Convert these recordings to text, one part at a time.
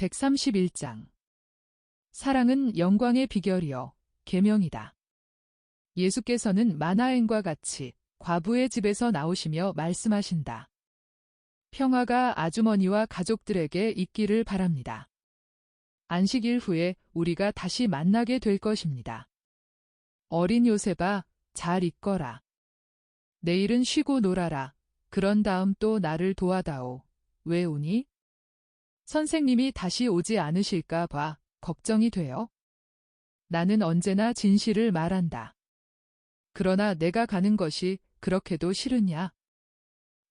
131장 사랑은 영광의 비결이요 계명이다. 예수께서는 마나엔과 같이 과부의 집에서 나오시며 말씀하신다. 평화가 아주머니와 가족들에게 있기를 바랍니다. 안식일 후에 우리가 다시 만나게 될 것입니다. 어린 요셉아, 잘 있거라. 내일은 쉬고 놀아라. 그런 다음 또 나를 도와다오. 왜 우니? 선생님이 다시 오지 않으실까 봐 걱정이 돼요. 나는 언제나 진실을 말한다. 그러나 내가 가는 것이 그렇게도 싫으냐?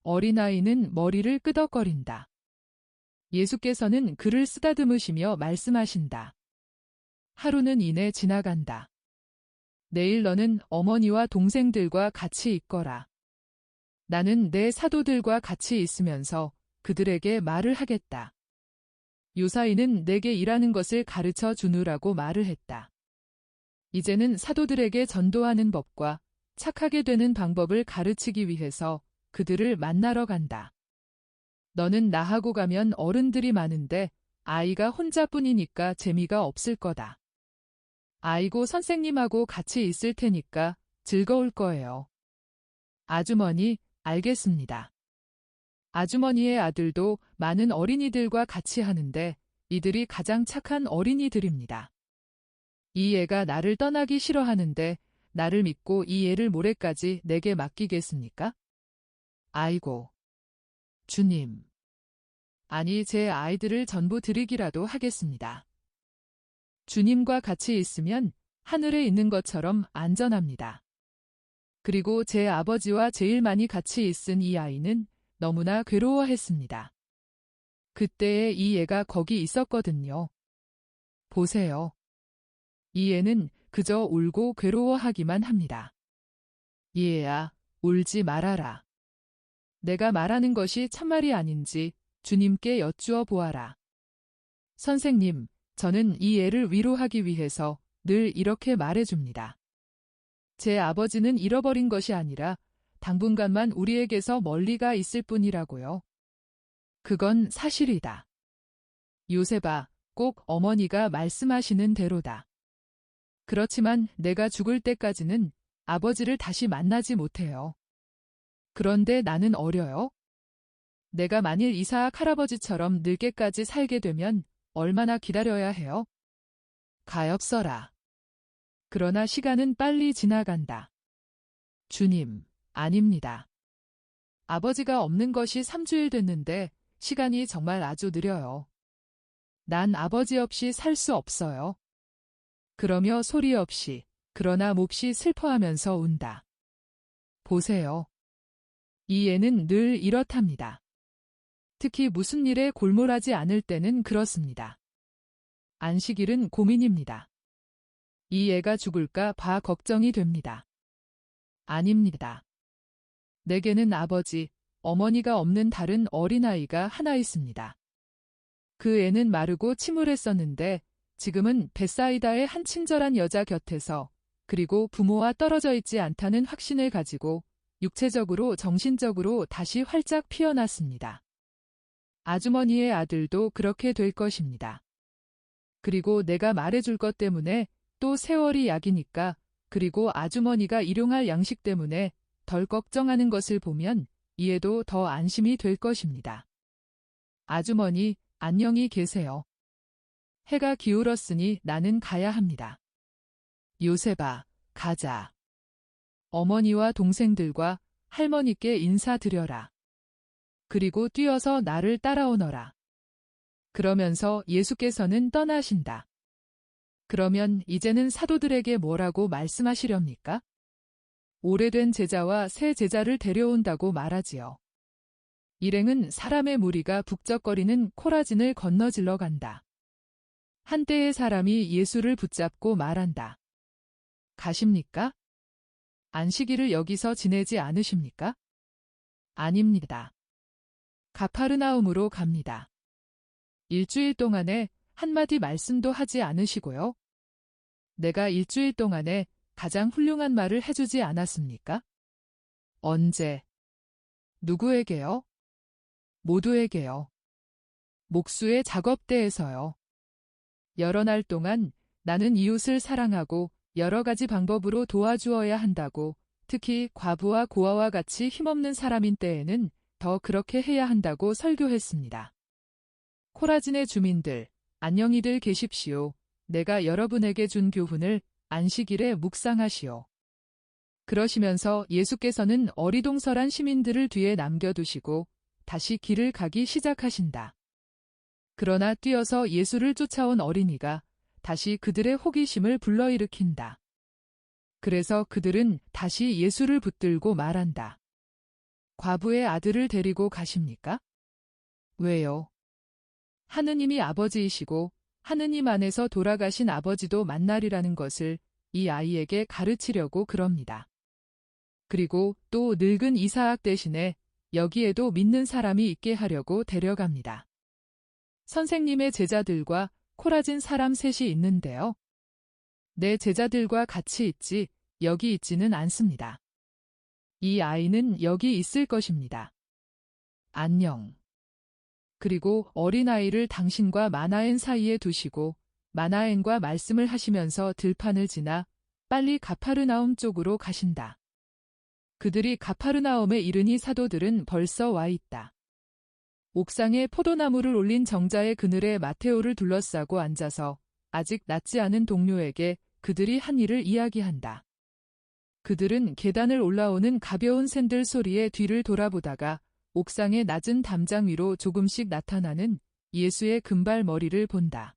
어린아이는 머리를 끄덕거린다. 예수께서는 그를 쓰다듬으시며 말씀하신다. 하루는 이내 지나간다. 내일 너는 어머니와 동생들과 같이 있거라. 나는 내 사도들과 같이 있으면서 그들에게 말을 하겠다. 요사이는 내게 일하는 것을 가르쳐 주느라고 말을 했다. 이제는 사도들에게 전도하는 법과 착하게 되는 방법을 가르치기 위해서 그들을 만나러 간다. 너는 나하고 가면 어른들이 많은데 아이가 혼자뿐이니까 재미가 없을 거다. 아이고 선생님하고 같이 있을 테니까 즐거울 거예요. 아주머니, 알겠습니다. 아주머니의 아들도 많은 어린이들과 같이 하는데 이들이 가장 착한 어린이들입니다. 이 애가 나를 떠나기 싫어하는데 나를 믿고 이 애를 모레까지 내게 맡기겠습니까? 아이고. 주님. 아니, 제 아이들을 전부 드리기라도 하겠습니다. 주님과 같이 있으면 하늘에 있는 것처럼 안전합니다. 그리고 제 아버지와 제일 많이 같이 있은 이 아이는 너무나 괴로워했습니다. 그때에 이 애가 거기 있었거든요. 보세요. 이 애는 그저 울고 괴로워하기만 합니다. 이 애야, 울지 말아라. 내가 말하는 것이 참말이 아닌지 주님께 여쭈어 보아라. 선생님, 저는 이 애를 위로하기 위해서 늘 이렇게 말해줍니다. 제 아버지는 잃어버린 것이 아니라 당분간만 우리에게서 멀리가 있을 뿐이라고요. 그건 사실이다. 요셉아, 꼭 어머니가 말씀하시는 대로다. 그렇지만 내가 죽을 때까지는 아버지를 다시 만나지 못해요. 그런데 나는 어려요. 내가 만일 이사악 할아버지처럼 늙게까지 살게 되면 얼마나 기다려야 해요? 가엾어라. 그러나 시간은 빨리 지나간다. 주님, 아닙니다. 아버지가 없는 것이 3주일 됐는데 시간이 정말 아주 느려요. 난 아버지 없이 살 수 없어요. 그러며 소리 없이, 그러나 몹시 슬퍼하면서 운다. 보세요. 이 애는 늘 이렇답니다. 특히 무슨 일에 골몰하지 않을 때는 그렇습니다. 안식일은 고민입니다. 이 애가 죽을까 봐 걱정이 됩니다. 아닙니다. 내게는 아버지, 어머니가 없는 다른 어린아이가 하나 있습니다. 그 애는 마르고 침울했었는데 지금은 벳사이다의 한 친절한 여자 곁에서 그리고 부모와 떨어져 있지 않다는 확신을 가지고 육체적으로 정신적으로 다시 활짝 피어났습니다. 아주머니의 아들도 그렇게 될 것입니다. 그리고 내가 말해줄 것 때문에 또 세월이 약이니까 그리고 아주머니가 일용할 양식 때문에 덜 걱정하는 것을 보면 이에도 더 안심이 될 것입니다. 아주머니, 안녕히 계세요. 해가 기울었으니 나는 가야 합니다. 요셉아, 가자. 어머니와 동생들과 할머니께 인사드려라. 그리고 뛰어서 나를 따라오너라. 그러면서 예수께서는 떠나신다. 그러면 이제는 사도들에게 뭐라고 말씀하시렵니까? 오래된 제자와 새 제자를 데려온다고 말하지요. 일행은 사람의 무리가 북적거리는 코라진을 건너질러 간다. 한때의 사람이 예수를 붙잡고 말한다. 가십니까? 안식일을 여기서 지내지 않으십니까? 아닙니다. 가파르나움으로 갑니다. 일주일 동안에 한마디 말씀도 하지 않으시고요. 내가 일주일 동안에 가장 훌륭한 말을 해주지 않았습니까? 언제? 누구에게요? 모두에게요. 목수의 작업대에서요. 여러 날 동안 나는 이웃을 사랑하고 여러 가지 방법으로 도와주어야 한다고, 특히 과부와 고아와 같이 힘없는 사람인 때에는 더 그렇게 해야 한다고 설교했습니다. 코라진의 주민들, 안녕히들 계십시오. 내가 여러분에게 준 교훈을 안식일에 묵상하시오. 그러시면서 예수께서는 어리동설한 시민들을 뒤에 남겨두시고 다시 길을 가기 시작하신다. 그러나 뛰어서 예수를 쫓아온 어린이가 다시 그들의 호기심을 불러일으킨다. 그래서 그들은 다시 예수를 붙들고 말한다. 과부의 아들을 데리고 가십니까? 왜요? 하느님이 아버지이시고 하느님 안에서 돌아가신 아버지도 만나리라는 것을 이 아이에게 가르치려고 그럽니다. 그리고 또 늙은 이사악 대신에 여기에도 믿는 사람이 있게 하려고 데려갑니다. 선생님의 제자들과 코라진 사람 셋이 있는데요. 내 제자들과 같이 있지 여기 있지는 않습니다. 이 아이는 여기 있을 것입니다. 안녕. 그리고 어린아이를 당신과 마나엔 사이에 두시고 마나엔과 말씀을 하시면서 들판을 지나 빨리 가파르나움 쪽으로 가신다. 그들이 가파르나움에 이르니 사도들은 벌써 와 있다. 옥상에 포도나무를 올린 정자의 그늘에 마테오를 둘러싸고 앉아서 아직 낫지 않은 동료에게 그들이 한 일을 이야기한다. 그들은 계단을 올라오는 가벼운 샌들 소리에 뒤를 돌아보다가 옥상의 낮은 담장 위로 조금씩 나타나는 예수의 금발 머리를 본다.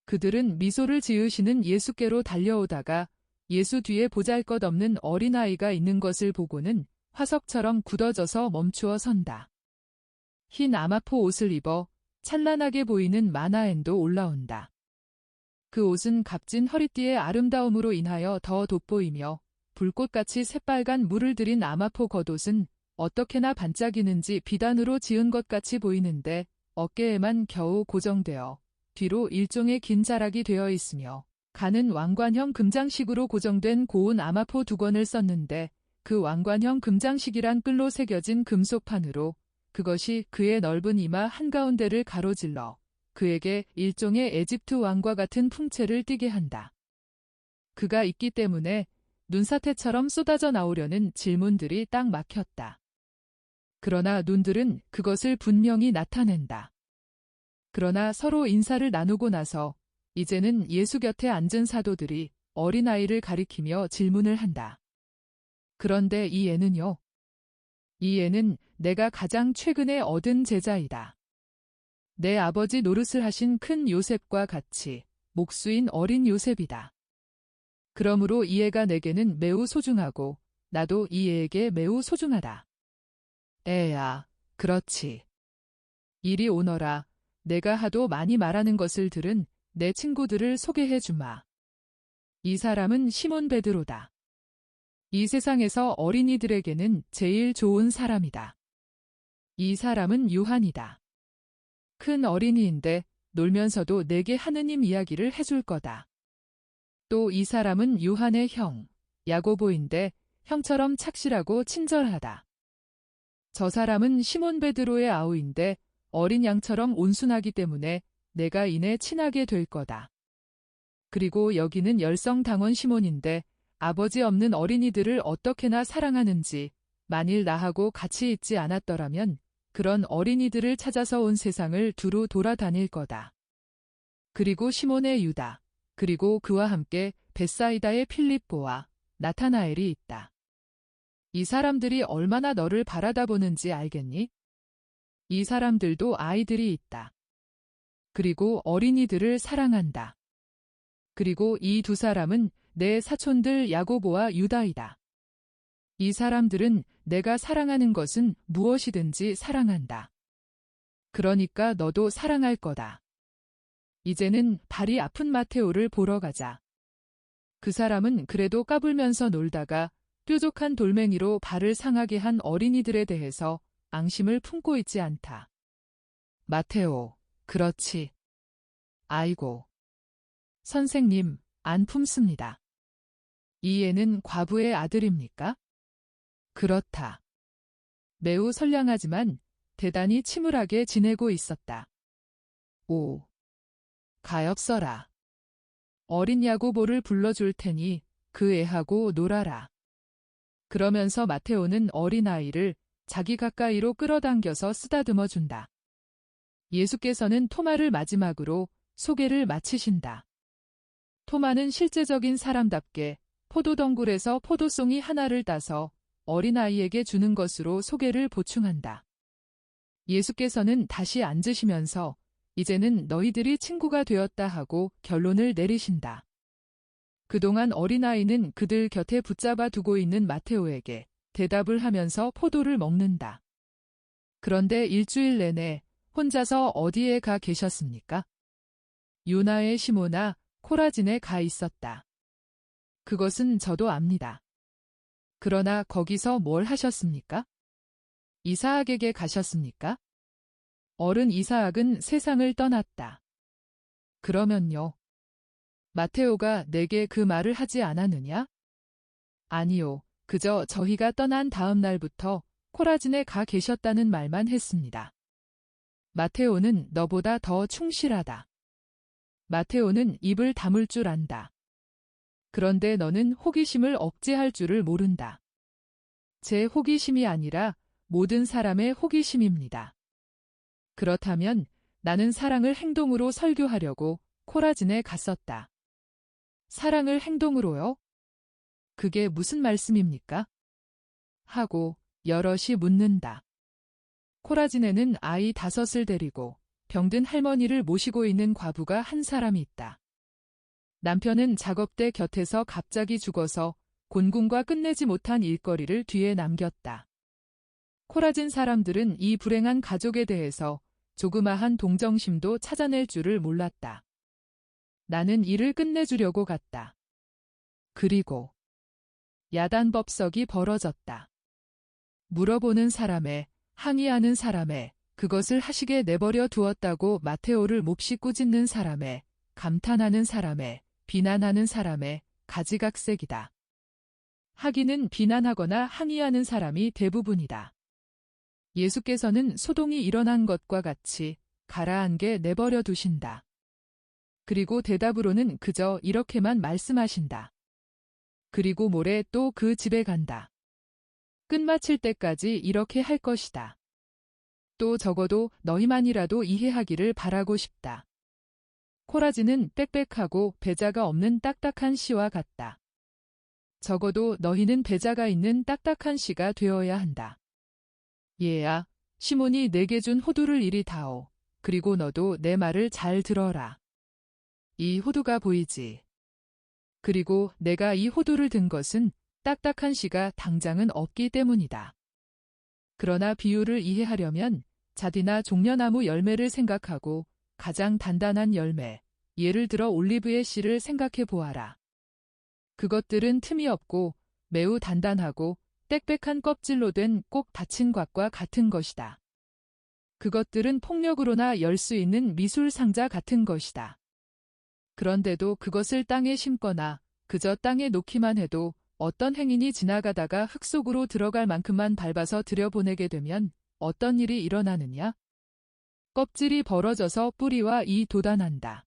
그들은 미소를 지으시는 예수께로 달려오다가 예수 뒤에 보잘것없는 어린아이가 있는 것을 보고는 화석처럼 굳어져서 멈추어 선다. 흰 아마포 옷을 입어 찬란하게 보이는 마나엔도 올라온다. 그 옷은 값진 허리띠의 아름다움으로 인하여 더 돋보이며 불꽃같이 새빨간 물을 들인 아마포 겉옷은 어떻게나 반짝이는지 비단으로 지은 것 같이 보이는데 어깨에만 겨우 고정되어 뒤로 일종의 긴 자락이 되어 있으며 가는 왕관형 금장식으로 고정된 고운 아마포 2권을 썼는데 그 왕관형 금장식이란 끌로 새겨진 금속판으로 그것이 그의 넓은 이마 한가운데를 가로질러 그에게 일종의 에집트 왕과 같은 풍채를 띠게 한다. 그가 있기 때문에 눈사태처럼 쏟아져 나오려는 질문들이 딱 막혔다. 그러나 눈들은 그것을 분명히 나타낸다. 그러나 서로 인사를 나누고 나서 이제는 예수 곁에 앉은 사도들이 어린아이를 가리키며 질문을 한다. 그런데 이 애는요? 이 애는 내가 가장 최근에 얻은 제자이다. 내 아버지 노릇을 하신 큰 요셉과 같이 목수인 어린 요셉이다. 그러므로 이 애가 내게는 매우 소중하고 나도 이 애에게 매우 소중하다. 애야, 그렇지. 이리 오너라. 내가 하도 많이 말하는 것을 들은 내 친구들을 소개해 주마. 이 사람은 시몬 베드로다. 이 세상에서 어린이들에게는 제일 좋은 사람이다. 이 사람은 요한이다. 큰 어린이인데 놀면서도 내게 하느님 이야기를 해줄 거다. 또 이 사람은 요한의 형, 야고보인데 형처럼 착실하고 친절하다. 저 사람은 시몬 베드로의 아우인데 어린 양처럼 온순하기 때문에 내가 이내 친하게 될 거다. 그리고 여기는 열성당원 시몬인데 아버지 없는 어린이들을 어떻게나 사랑하는지 만일 나하고 같이 있지 않았더라면 그런 어린이들을 찾아서 온 세상을 두루 돌아다닐 거다. 그리고 시몬의 유다, 그리고 그와 함께 벳사이다의 필립보와 나타나엘이 있다. 이 사람들이 얼마나 너를 바라다 보는지 알겠니? 이 사람들도 아이들이 있다. 그리고 어린이들을 사랑한다. 그리고 이 두 사람은 내 사촌들 야고보와 유다이다. 이 사람들은 내가 사랑하는 것은 무엇이든지 사랑한다. 그러니까 너도 사랑할 거다. 이제는 발이 아픈 마테오를 보러 가자. 그 사람은 그래도 까불면서 놀다가 뾰족한 돌멩이로 발을 상하게 한 어린이들에 대해서 앙심을 품고 있지 않다. 마테오, 그렇지. 아이고. 선생님, 안 품습니다. 이 애는 과부의 아들입니까? 그렇다. 매우 선량하지만 대단히 침울하게 지내고 있었다. 5. 가엾어라. 어린 야고보를 불러줄 테니 그 애하고 놀아라. 그러면서 마테오는 어린아이를 자기 가까이로 끌어당겨서 쓰다듬어 준다. 예수께서는 토마를 마지막으로 소개를 마치신다. 토마는 실제적인 사람답게 포도덩굴에서 포도송이 하나를 따서 어린아이에게 주는 것으로 소개를 보충한다. 예수께서는 다시 앉으시면서 이제는 너희들이 친구가 되었다 하고 결론을 내리신다. 그동안 어린아이는 그들 곁에 붙잡아 두고 있는 마테오에게 대답을 하면서 포도를 먹는다. 그런데 일주일 내내 혼자서 어디에 가 계셨습니까? 유나의 시모나 코라진에 가 있었다. 그것은 저도 압니다. 그러나 거기서 뭘 하셨습니까? 이사학에게 가셨습니까? 어른 이사학은 세상을 떠났다. 그러면요. 마테오가 내게 그 말을 하지 않았느냐? 아니요. 그저 저희가 떠난 다음 날부터 코라진에 가 계셨다는 말만 했습니다. 마테오는 너보다 더 충실하다. 마테오는 입을 다물 줄 안다. 그런데 너는 호기심을 억제할 줄을 모른다. 제 호기심이 아니라 모든 사람의 호기심입니다. 그렇다면 나는 사랑을 행동으로 설교하려고 코라진에 갔었다. 사랑을 행동으로요? 그게 무슨 말씀입니까? 하고 여럿이 묻는다. 코라진에는 아이 5을 데리고 병든 할머니를 모시고 있는 과부가 한 사람이 있다. 남편은 작업대 곁에서 갑자기 죽어서 곤궁과 끝내지 못한 일거리를 뒤에 남겼다. 코라진 사람들은 이 불행한 가족에 대해서 조그마한 동정심도 찾아낼 줄을 몰랐다. 나는 일을 끝내주려고 갔다. 그리고 야단법석이 벌어졌다. 물어보는 사람에, 항의하는 사람에, 그것을 하시게 내버려 두었다고 마테오를 몹시 꾸짖는 사람에, 감탄하는 사람에, 비난하는 사람에 가지각색이다. 하기는 비난하거나 항의하는 사람이 대부분이다. 예수께서는 소동이 일어난 것과 같이 가라앉게 내버려 두신다. 그리고 대답으로는 그저 이렇게만 말씀하신다. 그리고 모레 또 그 집에 간다. 끝마칠 때까지 이렇게 할 것이다. 또 적어도 너희만이라도 이해하기를 바라고 싶다. 코라진은 빽빽하고 배자가 없는 딱딱한 씨와 같다. 적어도 너희는 배자가 있는 딱딱한 씨가 되어야 한다. 얘야, 시몬이 내게 준 호두를 이리 다오. 그리고 너도 내 말을 잘 들어라. 이 호두가 보이지? 그리고 내가 이 호두를 든 것은 딱딱한 씨가 당장은 없기 때문이다. 그러나 비유를 이해하려면 자디나 종려나무 열매를 생각하고 가장 단단한 열매, 예를 들어 올리브의 씨를 생각해 보아라. 그것들은 틈이 없고 매우 단단하고 빽빽한 껍질로 된 꼭 닫힌 곽과 같은 것이다. 그것들은 폭력으로나 열 수 있는 미술 상자 같은 것이다. 그런데도 그것을 땅에 심거나 그저 땅에 놓기만 해도 어떤 행인이 지나가다가 흙 속으로 들어갈 만큼만 밟아서 들여보내게 되면 어떤 일이 일어나느냐? 껍질이 벌어져서 뿌리와 이 돋아난다.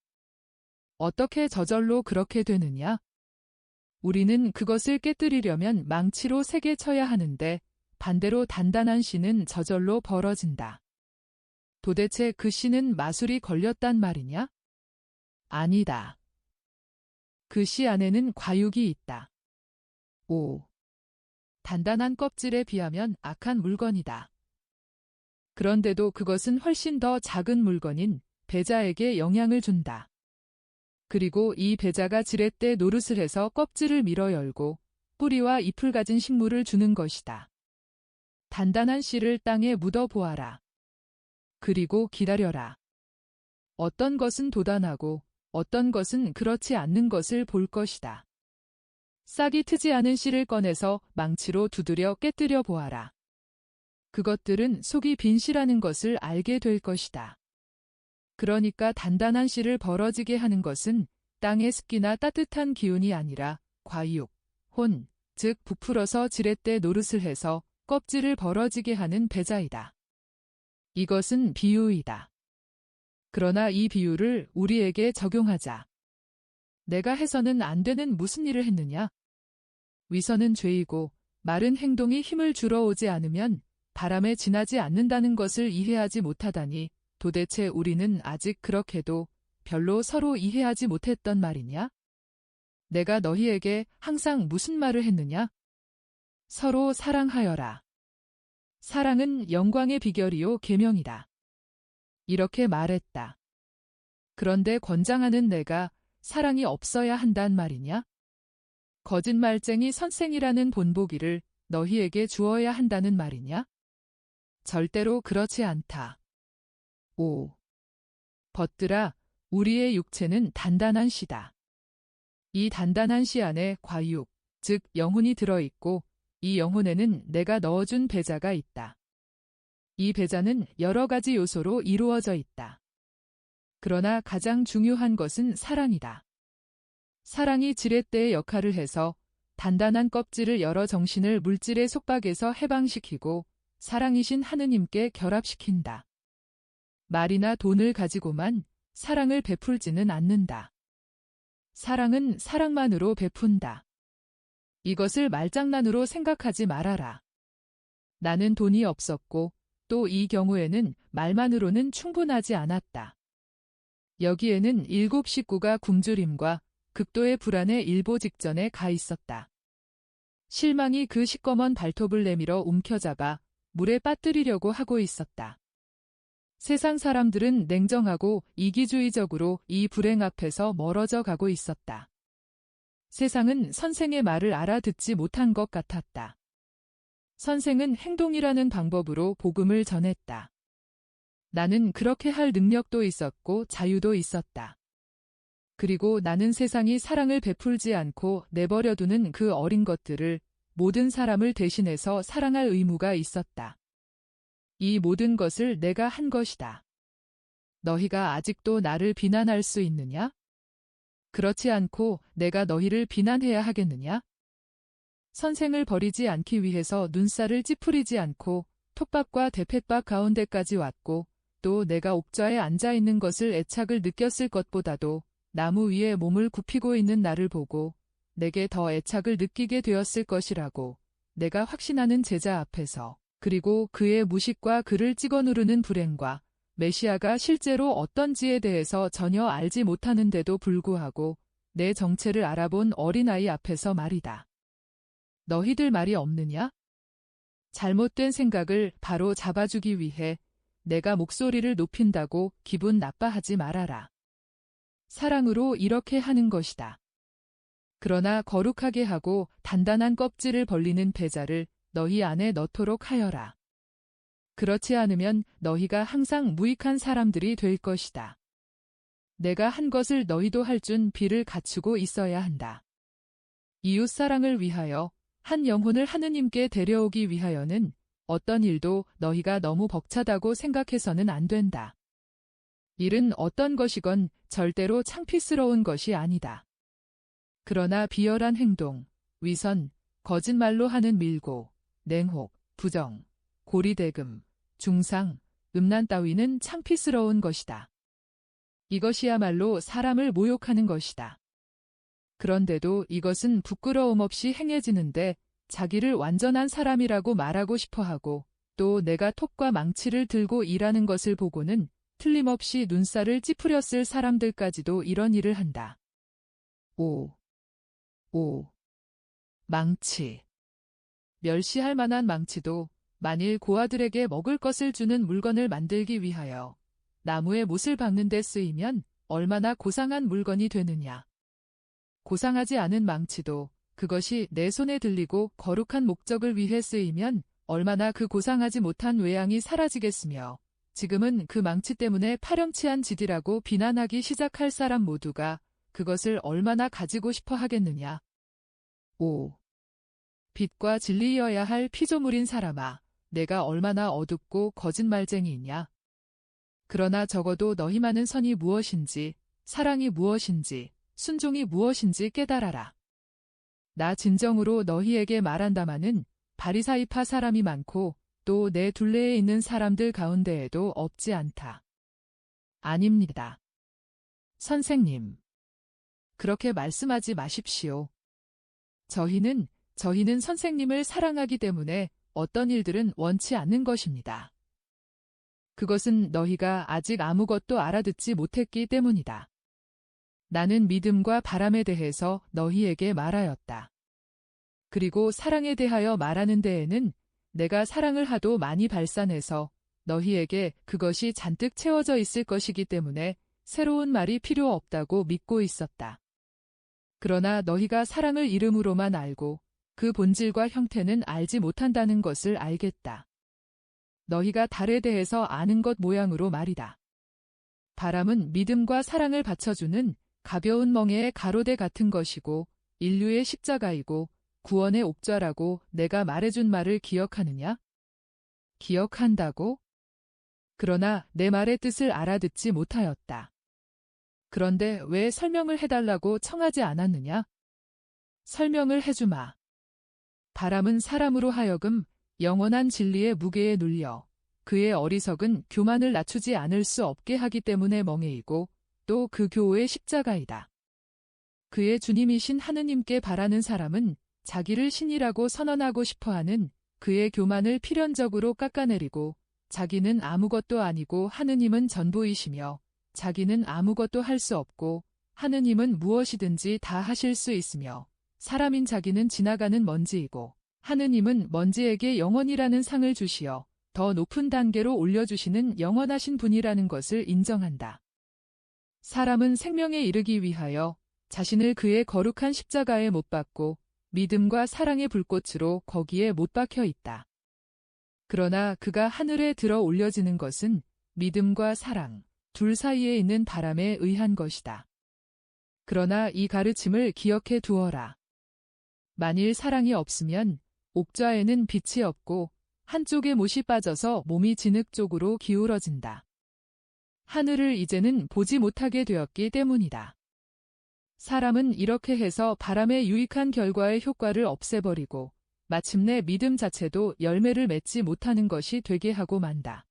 어떻게 저절로 그렇게 되느냐? 우리는 그것을 깨뜨리려면 망치로 세게 쳐야 하는데 반대로 단단한 씨는 저절로 벌어진다. 도대체 그 씨는 마술이 걸렸단 말이냐? 아니다. 그 씨 안에는 과육이 있다. 5. 단단한 껍질에 비하면 악한 물건이다. 그런데도 그것은 훨씬 더 작은 물건인 배자에게 영향을 준다. 그리고 이 배자가 지렛대 노릇을 해서 껍질을 밀어 열고 뿌리와 잎을 가진 식물을 주는 것이다. 단단한 씨를 땅에 묻어 보아라. 그리고 기다려라. 어떤 것은 돋아나고 어떤 것은 그렇지 않는 것을 볼 것이다. 싹이 트지 않은 씨를 꺼내서 망치로 두드려 깨뜨려 보아라. 그것들은 속이 빈 씨라는 것을 알게 될 것이다. 그러니까 단단한 씨를 벌어지게 하는 것은 땅의 습기나 따뜻한 기운이 아니라 과육, 혼, 즉 부풀어서 지렛대 노릇을 해서 껍질을 벌어지게 하는 배자이다. 이것은 비유이다. 그러나 이 비유를 우리에게 적용하자. 내가 해서는 안 되는 무슨 일을 했느냐? 위선은 죄이고 마른 행동이 힘을 주러 오지 않으면 바람에 지나지 않는다는 것을 이해하지 못하다니 도대체 우리는 아직 그렇게도 별로 서로 이해하지 못했던 말이냐? 내가 너희에게 항상 무슨 말을 했느냐? 서로 사랑하여라. 사랑은 영광의 비결이요 계명이다. 이렇게 말했다. 그런데 권장하는 내가 사랑이 없어야 한단 말이냐? 거짓말쟁이 선생이라는 본보기를 너희에게 주어야 한다는 말이냐? 절대로 그렇지 않다. 5. 벗들아, 우리의 육체는 단단한 씨다. 이 단단한 씨 안에 과육, 즉 영혼이 들어있고 이 영혼에는 내가 넣어준 배자가 있다. 이 배자는 여러 가지 요소로 이루어져 있다. 그러나 가장 중요한 것은 사랑이다. 사랑이 지렛대의 역할을 해서 단단한 껍질을 열어 정신을 물질의 속박에서 해방시키고 사랑이신 하느님께 결합시킨다. 말이나 돈을 가지고만 사랑을 베풀지는 않는다. 사랑은 사랑만으로 베푼다. 이것을 말장난으로 생각하지 말아라. 나는 돈이 없었고 또 이 경우에는 말만으로는 충분하지 않았다. 여기에는 7 식구가 굶주림과 극도의 불안에 일보 직전에 가 있었다. 실망이 그 시꺼먼 발톱을 내밀어 움켜잡아 물에 빠뜨리려고 하고 있었다. 세상 사람들은 냉정하고 이기주의적으로 이 불행 앞에서 멀어져 가고 있었다. 세상은 선생의 말을 알아듣지 못한 것 같았다. 선생은 행동이라는 방법으로 복음을 전했다. 나는 그렇게 할 능력도 있었고 자유도 있었다. 그리고 나는 세상이 사랑을 베풀지 않고 내버려두는 그 어린 것들을 모든 사람을 대신해서 사랑할 의무가 있었다. 이 모든 것을 내가 한 것이다. 너희가 아직도 나를 비난할 수 있느냐? 그렇지 않고 내가 너희를 비난해야 하겠느냐? 선생을 버리지 않기 위해서 눈살을 찌푸리지 않고 톱밥과 대패밥 가운데까지 왔고 또 내가 옥좌에 앉아있는 것을 애착을 느꼈을 것보다도 나무 위에 몸을 굽히고 있는 나를 보고 내게 더 애착을 느끼게 되었을 것이라고 내가 확신하는 제자 앞에서 그리고 그의 무식과 그를 찍어 누르는 불행과 메시아가 실제로 어떤지에 대해서 전혀 알지 못하는데도 불구하고 내 정체를 알아본 어린아이 앞에서 말이다. 너희들 말이 없느냐? 잘못된 생각을 바로 잡아주기 위해 내가 목소리를 높인다고 기분 나빠하지 말아라. 사랑으로 이렇게 하는 것이다. 그러나 거룩하게 하고 단단한 껍질을 벌리는 배자를 너희 안에 넣도록 하여라. 그렇지 않으면 너희가 항상 무익한 사람들이 될 것이다. 내가 한 것을 너희도 할 준 비를 갖추고 있어야 한다. 이웃 사랑을 위하여 한 영혼을 하느님께 데려오기 위하여는 어떤 일도 너희가 너무 벅차다고 생각해서는 안 된다. 일은 어떤 것이건 절대로 창피스러운 것이 아니다. 그러나 비열한 행동, 위선, 거짓말로 하는 밀고, 냉혹, 부정, 고리대금, 중상, 음란 따위는 창피스러운 것이다. 이것이야말로 사람을 모욕하는 것이다. 그런데도 이것은 부끄러움 없이 행해지는데 자기를 완전한 사람이라고 말하고 싶어하고 또 내가 톱과 망치를 들고 일하는 것을 보고는 틀림없이 눈살을 찌푸렸을 사람들까지도 이런 일을 한다. 5. 망치. 멸시할 만한 망치도 만일 고아들에게 먹을 것을 주는 물건을 만들기 위하여 나무에 못을 박는 데 쓰이면 얼마나 고상한 물건이 되느냐. 고상하지 않은 망치도 그것이 내 손에 들리고 거룩한 목적을 위해 쓰이면 얼마나 그 고상하지 못한 외양이 사라지겠으며 지금은 그 망치 때문에 파렴치한 짓이라고 비난하기 시작할 사람 모두가 그것을 얼마나 가지고 싶어 하겠느냐. 5. 빛과 진리여야 할 피조물인 사람아, 내가 얼마나 어둡고 거짓말쟁이이냐. 그러나 적어도 너희만은 선이 무엇인지, 사랑이 무엇인지, 순종이 무엇인지 깨달아라. 나 진정으로 너희에게 말한다마는 바리사이파 사람이 많고 또 내 둘레에 있는 사람들 가운데에도 없지 않다. 아닙니다. 선생님. 그렇게 말씀하지 마십시오. 저희는 선생님을 사랑하기 때문에 어떤 일들은 원치 않는 것입니다. 그것은 너희가 아직 아무것도 알아듣지 못했기 때문이다. 나는 믿음과 바람에 대해서 너희에게 말하였다. 그리고 사랑에 대하여 말하는 데에는 내가 사랑을 하도 많이 발산해서 너희에게 그것이 잔뜩 채워져 있을 것이기 때문에 새로운 말이 필요 없다고 믿고 있었다. 그러나 너희가 사랑을 이름으로만 알고 그 본질과 형태는 알지 못한다는 것을 알겠다. 너희가 달에 대해서 아는 것 모양으로 말이다. 바람은 믿음과 사랑을 받쳐주는 가벼운 멍에의 가로대 같은 것이고 인류의 십자가이고 구원의 옥좌라고 내가 말해준 말을 기억하느냐? 기억한다고? 그러나 내 말의 뜻을 알아듣지 못하였다. 그런데 왜 설명을 해달라고 청하지 않았느냐? 설명을 해주마. 바람은 사람으로 하여금 영원한 진리의 무게에 눌려 그의 어리석은 교만을 낮추지 않을 수 없게 하기 때문에 멍에이고 또 그 교우의 십자가이다. 그의 주님이신 하느님께 바라는 사람은 자기를 신이라고 선언하고 싶어하는 그의 교만을 필연적으로 깎아내리고 자기는 아무것도 아니고 하느님은 전부이시며 자기는 아무것도 할 수 없고 하느님은 무엇이든지 다 하실 수 있으며 사람인 자기는 지나가는 먼지이고 하느님은 먼지에게 영원이라는 상을 주시어 더 높은 단계로 올려주시는 영원하신 분이라는 것을 인정한다. 사람은 생명에 이르기 위하여 자신을 그의 거룩한 십자가에 못 박고 믿음과 사랑의 불꽃으로 거기에 못 박혀 있다. 그러나 그가 하늘에 들어 올려지는 것은 믿음과 사랑, 둘 사이에 있는 바람에 의한 것이다. 그러나 이 가르침을 기억해 두어라. 만일 사랑이 없으면 옥좌에는 빛이 없고 한쪽에 못이 빠져서 몸이 진흙 쪽으로 기울어진다. 하늘을 이제는 보지 못하게 되었기 때문이다. 사람은 이렇게 해서 바람의 유익한 결과의 효과를 없애버리고 마침내 믿음 자체도 열매를 맺지 못하는 것이 되게 하고 만다.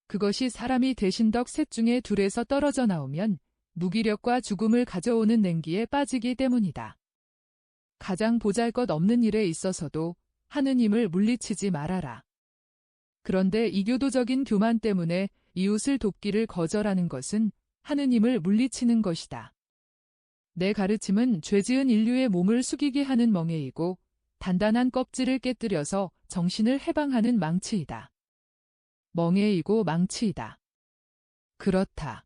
그것이 사람이 대신덕 셋 중에 둘에서 떨어져 나오면 무기력과 죽음을 가져오는 냉기에 빠지기 때문이다. 가장 보잘것없는 일에 있어서도 하느님을 물리치지 말아라. 그런데 이교도적인 교만 때문에 이웃을 돕기를 거절하는 것은 하느님을 물리치는 것이다. 내 가르침은 죄지은 인류의 몸을 숙이게 하는 멍에이고 단단한 껍질을 깨뜨려서 정신을 해방하는 망치이다. 멍에이고 망치이다. 그렇다.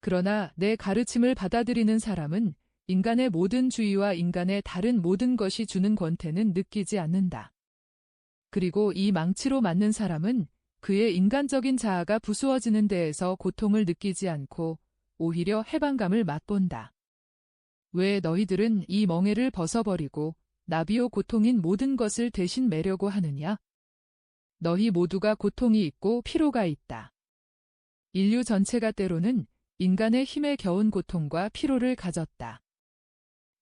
그러나 내 가르침을 받아들이는 사람은 인간의 모든 주의와 인간의 다른 모든 것이 주는 권태는 느끼지 않는다. 그리고 이 망치로 맞는 사람은 그의 인간적인 자아가 부수어지는 데에서 고통을 느끼지 않고 오히려 해방감을 맛본다. 왜 너희들은 이 멍에를 벗어버리고 나비요 고통인 모든 것을 대신 매려고 하느냐? 너희 모두가 고통이 있고 피로가 있다. 인류 전체가 때로는 인간의 힘에 겨운 고통과 피로를 가졌다.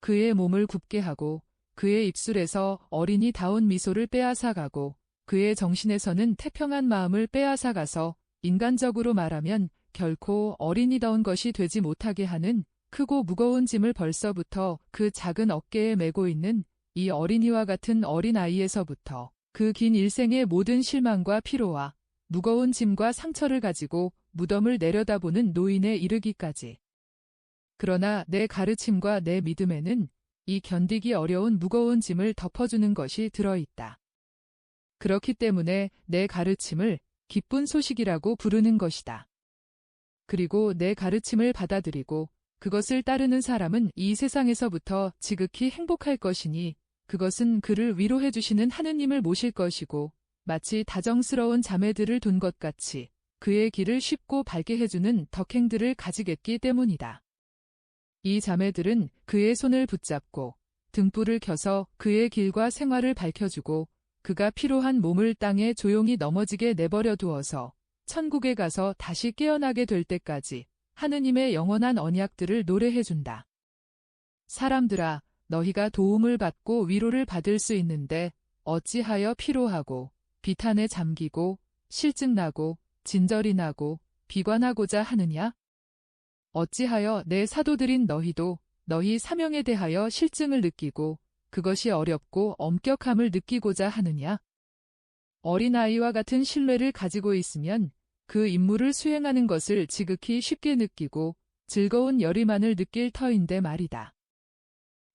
그의 몸을 굽게 하고 그의 입술에서 어린이다운 미소를 빼앗아가고 그의 정신에서는 태평한 마음을 빼앗아가서 인간적으로 말하면 결코 어린이다운 것이 되지 못하게 하는 크고 무거운 짐을 벌써부터 그 작은 어깨에 메고 있는 이 어린이와 같은 어린아이에서부터 그 긴 일생의 모든 실망과 피로와 무거운 짐과 상처를 가지고 무덤을 내려다보는 노인에 이르기까지. 그러나 내 가르침과 내 믿음에는 이 견디기 어려운 무거운 짐을 덮어주는 것이 들어있다. 그렇기 때문에 내 가르침을 기쁜 소식이라고 부르는 것이다. 그리고 내 가르침을 받아들이고 그것을 따르는 사람은 이 세상에서부터 지극히 행복할 것이니 그것은 그를 위로해 주시는 하느님을 모실 것이고 마치 다정스러운 자매들을 둔 것 같이 그의 길을 쉽고 밝게 해주는 덕행들을 가지겠기 때문이다. 이 자매들은 그의 손을 붙잡고 등불을 켜서 그의 길과 생활을 밝혀주고 그가 피로한 몸을 땅에 조용히 넘어지게 내버려 두어서 천국에 가서 다시 깨어나게 될 때까지 하느님의 영원한 언약들을 노래해준다. 사람들아, 너희가 도움을 받고 위로를 받을 수 있는데 어찌하여 피로하고 비탄에 잠기고 실증나고 진절이 나고 비관하고자 하느냐? 어찌하여 내 사도들인 너희도 너희 사명에 대하여 실증을 느끼고 그것이 어렵고 엄격함을 느끼고자 하느냐? 어린아이와 같은 신뢰를 가지고 있으면 그 임무를 수행하는 것을 지극히 쉽게 느끼고 즐거운 열의만을 느낄 터인데 말이다.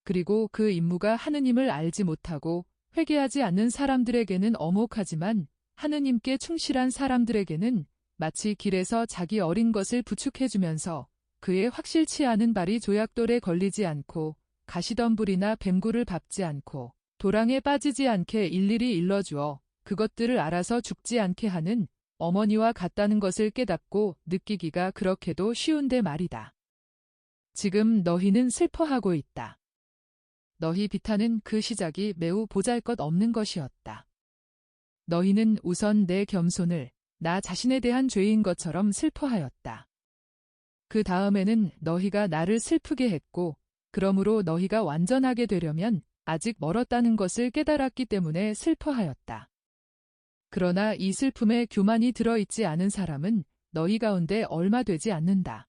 그리고 그 임무가 하느님을 알지 못하고 회개하지 않는 사람들에게는 엄혹하지만 하느님께 충실한 사람들에게는 마치 길에서 자기 어린 것을 부축해주면서 그의 확실치 않은 발이 조약돌에 걸리지 않고 가시덤불이나 뱀굴을 밟지 않고 도랑에 빠지지 않게 일일이 일러주어 그것들을 알아서 죽지 않게 하는 어머니와 같다는 것을 깨닫고 느끼기가 그렇게도 쉬운데 말이다. 지금 너희는 슬퍼하고 있다. 너희 비탄은 그 시작이 매우 보잘것없는 것이었다. 너희는 우선 내 겸손을 나 자신에 대한 죄인 것처럼 슬퍼하였다. 그 다음에는 너희가 나를 슬프게 했고 그러므로 너희가 완전하게 되려면 아직 멀었다는 것을 깨달았기 때문에 슬퍼하였다. 그러나 이 슬픔에 교만이 들어있지 않은 사람은 너희 가운데 얼마 되지 않는다.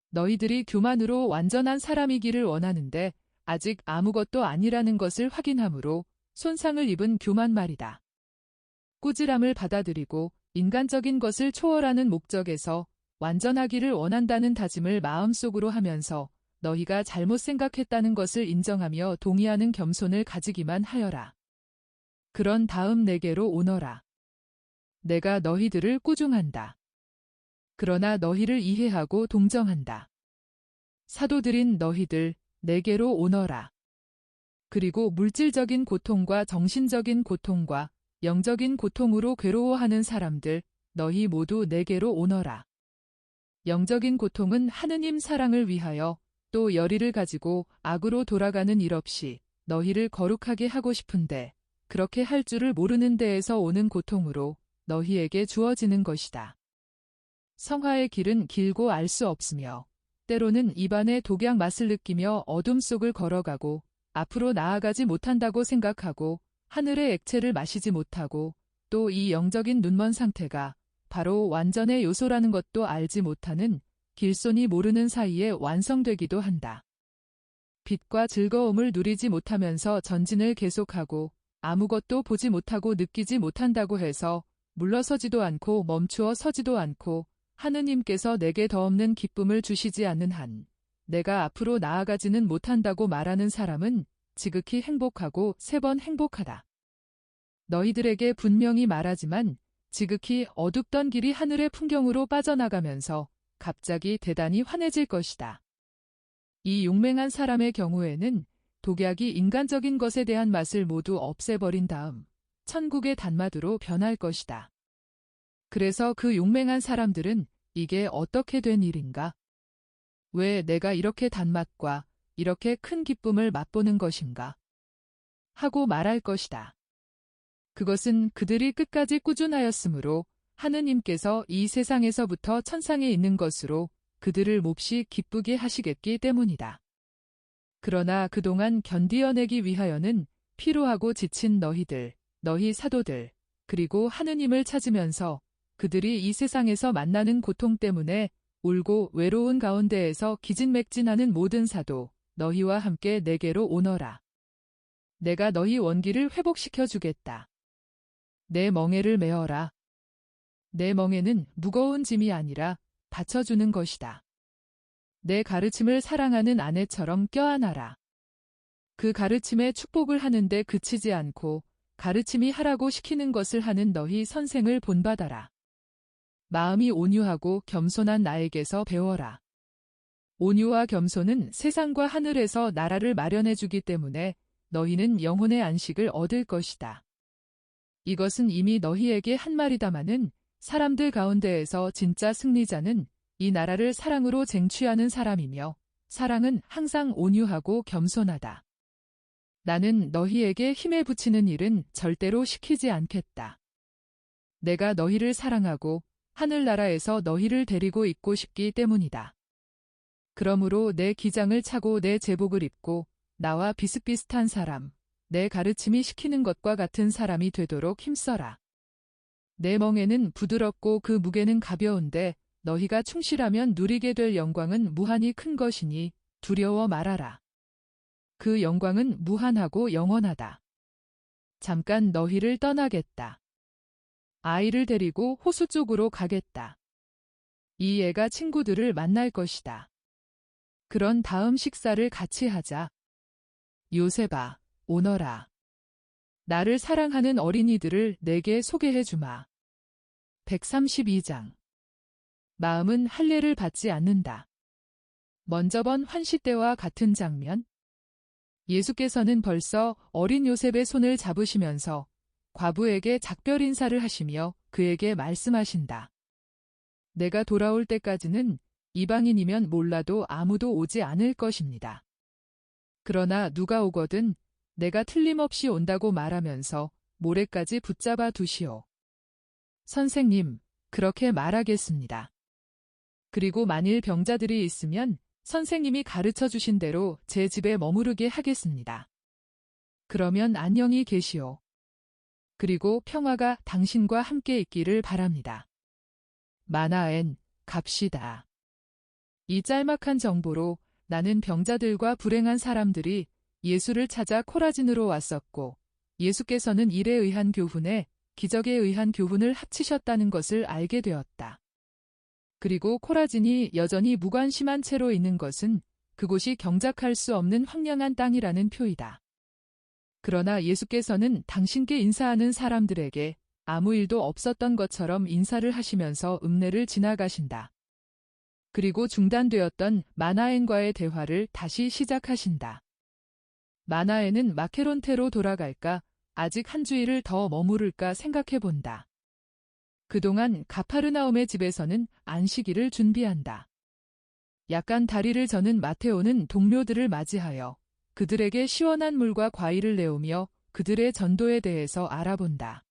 너희들이 교만으로 완전한 사람이기를 원하는데 아직 아무것도 아니라는 것을 확인하므로 손상을 입은 교만 말이다. 꾸지람을 받아들이고 인간적인 것을 초월하는 목적에서 완전하기를 원한다는 다짐을 마음속으로 하면서 너희가 잘못 생각했다는 것을 인정하며 동의하는 겸손을 가지기만 하여라. 그런 다음 내게로 오너라. 내가 너희들을 꾸중한다. 그러나 너희를 이해하고 동정한다. 사도들인 너희들 내게로 오너라. 그리고 물질적인 고통과 정신적인 고통과 영적인 고통으로 괴로워하는 사람들 너희 모두 내게로 오너라. 영적인 고통은 하느님 사랑을 위하여 또 열의를 가지고 악으로 돌아가는 일 없이 너희를 거룩하게 하고 싶은데 그렇게 할 줄을 모르는 데에서 오는 고통으로 너희에게 주어지는 것이다. 성화의 길은 길고 알 수 없으며 때로는 입안의 독약 맛을 느끼며 어둠 속을 걸어가고 앞으로 나아가지 못한다고 생각하고 하늘의 액체를 마시지 못하고 또 이 영적인 눈먼 상태가 바로 완전의 요소라는 것도 알지 못하는 길손이 모르는 사이에 완성되기도 한다. 빛과 즐거움을 누리지 못하면서 전진을 계속하고 아무것도 보지 못하고 느끼지 못한다고 해서 물러서지도 않고 멈추어 서지도 않고 하느님께서 내게 더 없는 기쁨을 주시지 않는 한 내가 앞으로 나아가지는 못한다고 말하는 사람은 지극히 행복하고 3번 행복하다. 너희들에게 분명히 말하지만 지극히 어둡던 길이 하늘의 풍경으로 빠져나가면서 갑자기 대단히 환해질 것이다. 이 용맹한 사람의 경우에는 독약이 인간적인 것에 대한 맛을 모두 없애버린 다음 천국의 단맛으로 변할 것이다. 그래서 그 용맹한 사람들은 이게 어떻게 된 일인가? 왜 내가 이렇게 단맛과 이렇게 큰 기쁨을 맛보는 것인가? 하고 말할 것이다. 그것은 그들이 끝까지 꾸준하였으므로 하느님께서 이 세상에서부터 천상에 있는 것으로 그들을 몹시 기쁘게 하시겠기 때문이다. 그러나 그동안 견디어내기 위하여는 피로하고 지친 너희들, 너희 사도들, 그리고 하느님을 찾으면서 그들이 이 세상에서 만나는 고통 때문에 울고 외로운 가운데에서 기진맥진하는 모든 사도, 너희와 함께 내게로 오너라. 내가 너희 원기를 회복시켜 주겠다. 내 멍에를 메어라. 내 멍에는 무거운 짐이 아니라 받쳐주는 것이다. 내 가르침을 사랑하는 아내처럼 껴안아라. 그 가르침에 축복을 하는데 그치지 않고 가르침이 하라고 시키는 것을 하는 너희 선생을 본받아라. 마음이 온유하고 겸손한 나에게서 배워라. 온유와 겸손은 세상과 하늘에서 나라를 마련해 주기 때문에 너희는 영혼의 안식을 얻을 것이다. 이것은 이미 너희에게 한 말이다마는 사람들 가운데에서 진짜 승리자는 이 나라를 사랑으로 쟁취하는 사람이며 사랑은 항상 온유하고 겸손하다. 나는 너희에게 힘에 부치는 일은 절대로 시키지 않겠다. 내가 너희를 사랑하고 하늘나라에서 너희를 데리고 있고 싶기 때문이다. 그러므로 내 기장을 차고 내 제복을 입고 나와 비슷비슷한 사람, 내 가르침이 시키는 것과 같은 사람이 되도록 힘써라. 내 멍에는 부드럽고 그 무게는 가벼운데 너희가 충실하면 누리게 될 영광은 무한히 큰 것이니 두려워 말아라. 그 영광은 무한하고 영원하다. 잠깐 너희를 떠나겠다. 아이를 데리고 호수 쪽으로 가겠다. 이 애가 친구들을 만날 것이다. 그런 다음 식사를 같이 하자. 요셉아, 오너라. 나를 사랑하는 어린이들을 내게 소개해 주마. 132장. 마음은 할례를 받지 않는다. 먼저 본 환시 때와 같은 장면. 예수께서는 벌써 어린 요셉의 손을 잡으시면서 과부에게 작별 인사를 하시며 그에게 말씀하신다. 내가 돌아올 때까지는 이방인이면 몰라도 아무도 오지 않을 것입니다. 그러나 누가 오거든 내가 틀림없이 온다고 말하면서 모레까지 붙잡아 두시오. 선생님, 그렇게 말하겠습니다. 그리고 만일 병자들이 있으면 선생님이 가르쳐 주신 대로 제 집에 머무르게 하겠습니다. 그러면 안녕히 계시오. 그리고 평화가 당신과 함께 있기를 바랍니다. 마나엔, 갑시다. 이 짤막한 정보로 나는 병자들과 불행한 사람들이 예수를 찾아 코라진으로 왔었고 예수께서는 일에 의한 교훈에 기적에 의한 교훈을 합치셨다는 것을 알게 되었다. 그리고 코라진이 여전히 무관심한 채로 있는 것은 그곳이 경작할 수 없는 황량한 땅이라는 표이다. 그러나 예수께서는 당신께 인사하는 사람들에게 아무 일도 없었던 것처럼 인사를 하시면서 읍내를 지나가신다. 그리고 중단되었던 마나엔과의 대화를 다시 시작하신다. 마나엔은 마케론테로 돌아갈까, 아직 한 주일을 더 머무를까 생각해 본다. 그동안 가파르나움의 집에서는 안식일을 준비한다. 약간 다리를 저는 마테오는 동료들을 맞이하여 그들에게 시원한 물과 과일을 내오며 그들의 전도에 대해서 알아본다.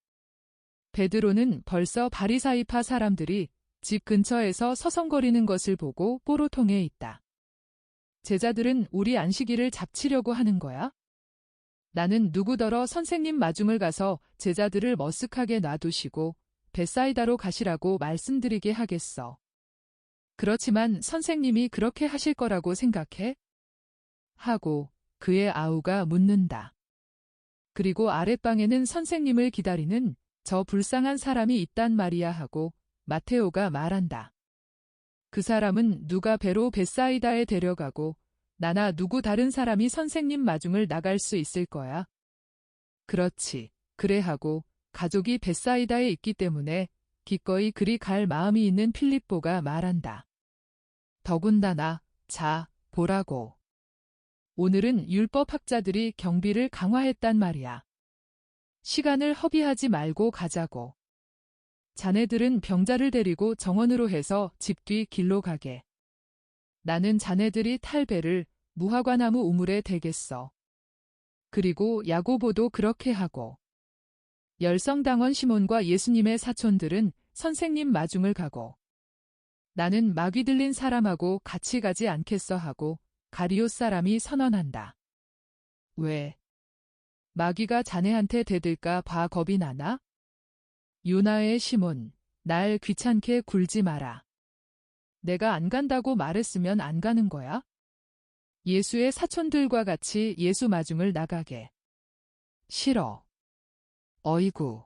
베드로는 벌써 바리사이파 사람들이 집 근처에서 서성거리는 것을 보고 뽀로통에 있다. 제자들은 우리 안식일을 잡치려고 하는 거야? 나는 누구더러 선생님 마중을 가서 제자들을 머쓱하게 놔두시고 벳사이다로 가시라고 말씀드리게 하겠어. 그렇지만 선생님이 그렇게 하실 거라고 생각해? 하고 그의 아우가 묻는다. 그리고 아랫방에는 선생님을 기다리는 저 불쌍한 사람이 있단 말이야 하고 마테오가 말한다. 그 사람은 누가 배로 벳사이다에 데려가고 나나 누구 다른 사람이 선생님 마중을 나갈 수 있을 거야? 그렇지, 그래 하고 가족이 벳사이다에 있기 때문에 기꺼이 그리 갈 마음이 있는 필립보가 말한다. 더군다나, 자, 보라고. 오늘은 율법학자들이 경비를 강화했단 말이야. 시간을 허비하지 말고 가자고. 자네들은 병자를 데리고 정원으로 해서 집 뒤 길로 가게. 나는 자네들이 탈 배를 무화과나무 우물에 대겠어. 그리고 야고보도 그렇게 하고. 열성당원 시몬과 예수님의 사촌들은 선생님 마중을 가고. 나는 마귀 들린 사람하고 같이 가지 않겠어 하고 가리옷 사람이 선언한다. 왜? 마귀가 자네한테 대들까 봐 겁이 나나? 요나의 시몬, 날 귀찮게 굴지 마라. 내가 안 간다고 말했으면 안 가는 거야? 예수의 사촌들과 같이 예수 마중을 나가게. 싫어. 어이구.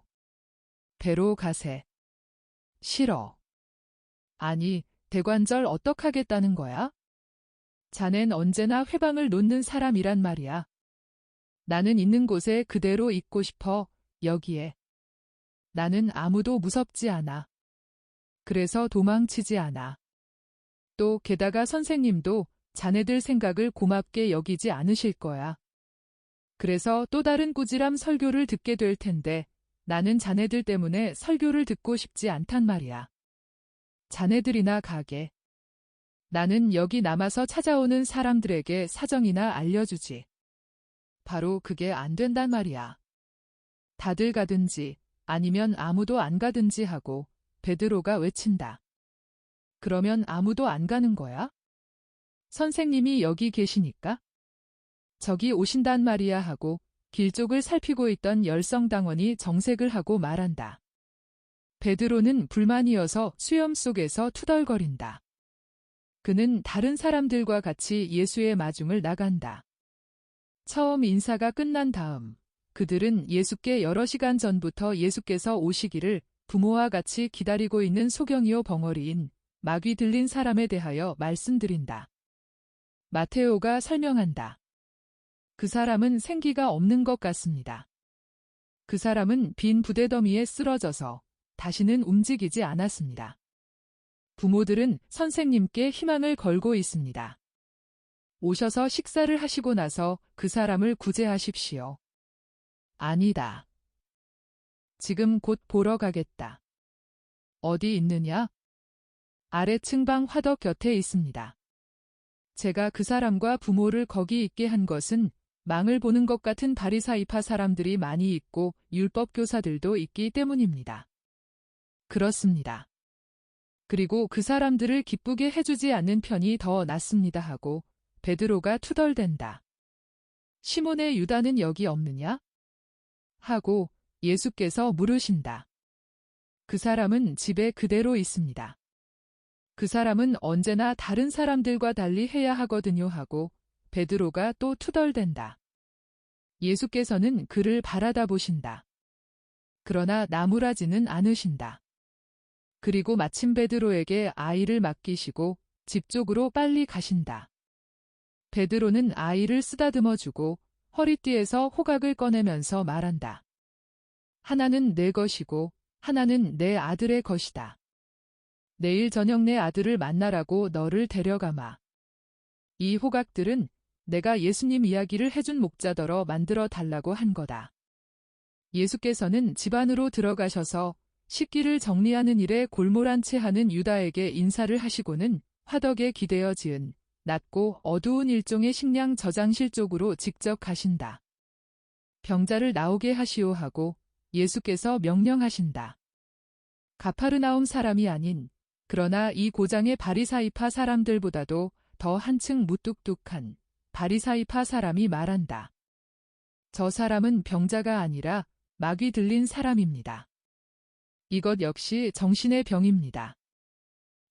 배로 가세. 싫어. 아니, 대관절 어떡하겠다는 거야? 자넨 언제나 회방을 놓는 사람이란 말이야. 나는 있는 곳에 그대로 있고 싶어, 여기에. 나는 아무도 무섭지 않아. 그래서 도망치지 않아. 또 게다가 선생님도 자네들 생각을 고맙게 여기지 않으실 거야. 그래서 또 다른 꾸지람 설교를 듣게 될 텐데 나는 자네들 때문에 설교를 듣고 싶지 않단 말이야. 자네들이나 가게. 나는 여기 남아서 찾아오는 사람들에게 사정이나 알려주지. 바로 그게 안 된단 말이야. 다들 가든지 아니면 아무도 안 가든지 하고 베드로가 외친다. 그러면 아무도 안 가는 거야? 선생님이 여기 계시니까? 저기 오신단 말이야 하고 길 쪽을 살피고 있던 열성당원이 정색을 하고 말한다. 베드로는 불만이어서 수염 속에서 투덜거린다. 그는 다른 사람들과 같이 예수의 마중을 나간다. 처음 인사가 끝난 다음 그들은 예수께 여러 시간 전부터 예수께서 오시기를 부모와 같이 기다리고 있는 소경이요 벙어리인 마귀 들린 사람에 대하여 말씀드린다. 마테오가 설명한다. 그 사람은 생기가 없는 것 같습니다. 그 사람은 빈 부대더미에 쓰러져서 다시는 움직이지 않았습니다. 부모들은 선생님께 희망을 걸고 있습니다. 오셔서 식사를 하시고 나서 그 사람을 구제하십시오. 아니다. 지금 곧 보러 가겠다. 어디 있느냐? 아래층 방 화덕 곁에 있습니다. 제가 그 사람과 부모를 거기 있게 한 것은 망을 보는 것 같은 바리사이파 사람들이 많이 있고 율법 교사들도 있기 때문입니다. 그렇습니다. 그리고 그 사람들을 기쁘게 해주지 않는 편이 더 낫습니다 하고 베드로가 투덜댄다. 시몬의 유다는 여기 없느냐? 하고 예수께서 물으신다. 그 사람은 집에 그대로 있습니다. 그 사람은 언제나 다른 사람들과 달리 해야 하거든요 하고 베드로가 또 투덜댄다. 예수께서는 그를 바라다 보신다. 그러나 나무라지는 않으신다. 그리고 마침 베드로에게 아이를 맡기시고 집 쪽으로 빨리 가신다. 베드로는 아이를 쓰다듬어 주고 허리띠에서 호각을 꺼내면서 말한다. 하나는 내 것이고 하나는 내 아들의 것이다. 내일 저녁 내 아들을 만나라고 너를 데려가마. 이 호각들은 내가 예수님 이야기를 해준 목자더러 만들어 달라고 한 거다. 예수께서는 집 안으로 들어가셔서 식기를 정리하는 일에 골몰한 채 하는 유다에게 인사를 하시고는 화덕에 기대어 지은 낮고 어두운 일종의 식량 저장실 쪽으로 직접 가신다. 병자를 나오게 하시오 하고 예수께서 명령하신다. 가파르나움 사람이 아닌 그러나 이 고장의 바리사이파 사람들보다도 더 한층 무뚝뚝한 바리사이파 사람이 말한다. 저 사람은 병자가 아니라 마귀 들린 사람입니다. 이것 역시 정신의 병입니다.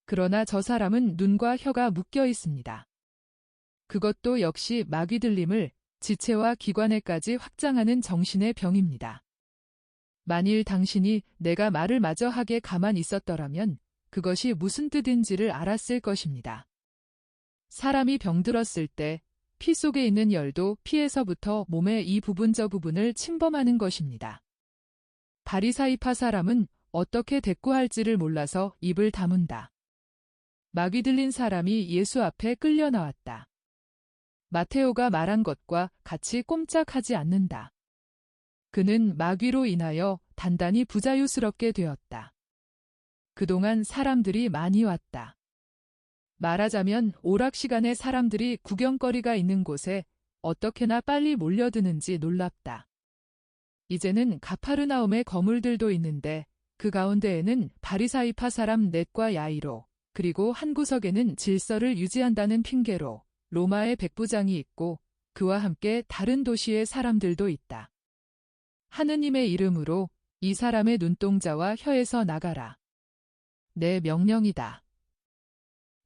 그러나 저 사람은 눈과 혀가 묶여 있습니다. 그것도 역시 마귀 들림을 지체와 기관에까지 확장하는 정신의 병입니다. 만일 당신이 내가 말을 마저 하게 가만 있었더라면 그것이 무슨 뜻인지를 알았을 것입니다. 사람이 병들었을 때 피 속에 있는 열도 피에서부터 몸의 이 부분 저 부분을 침범하는 것입니다. 바리사이파 사람은 어떻게 대꾸할지를 몰라서 입을 다문다. 마귀 들린 사람이 예수 앞에 끌려 나왔다. 마테오가 말한 것과 같이 꼼짝하지 않는다. 그는 마귀로 인하여 단단히 부자유스럽게 되었다. 그동안 사람들이 많이 왔다. 말하자면 오락시간에 사람들이 구경거리가 있는 곳에 어떻게나 빨리 몰려드는지 놀랍다. 이제는 가파르나움의 거물들도 있는데 그 가운데에는 바리사이파 사람 넷과 야이로 그리고 한 구석에는 질서를 유지한다는 핑계로 로마의 백부장이 있고 그와 함께 다른 도시의 사람들도 있다. 하느님의 이름으로 이 사람의 눈동자와 혀에서 나가라. 내 명령이다.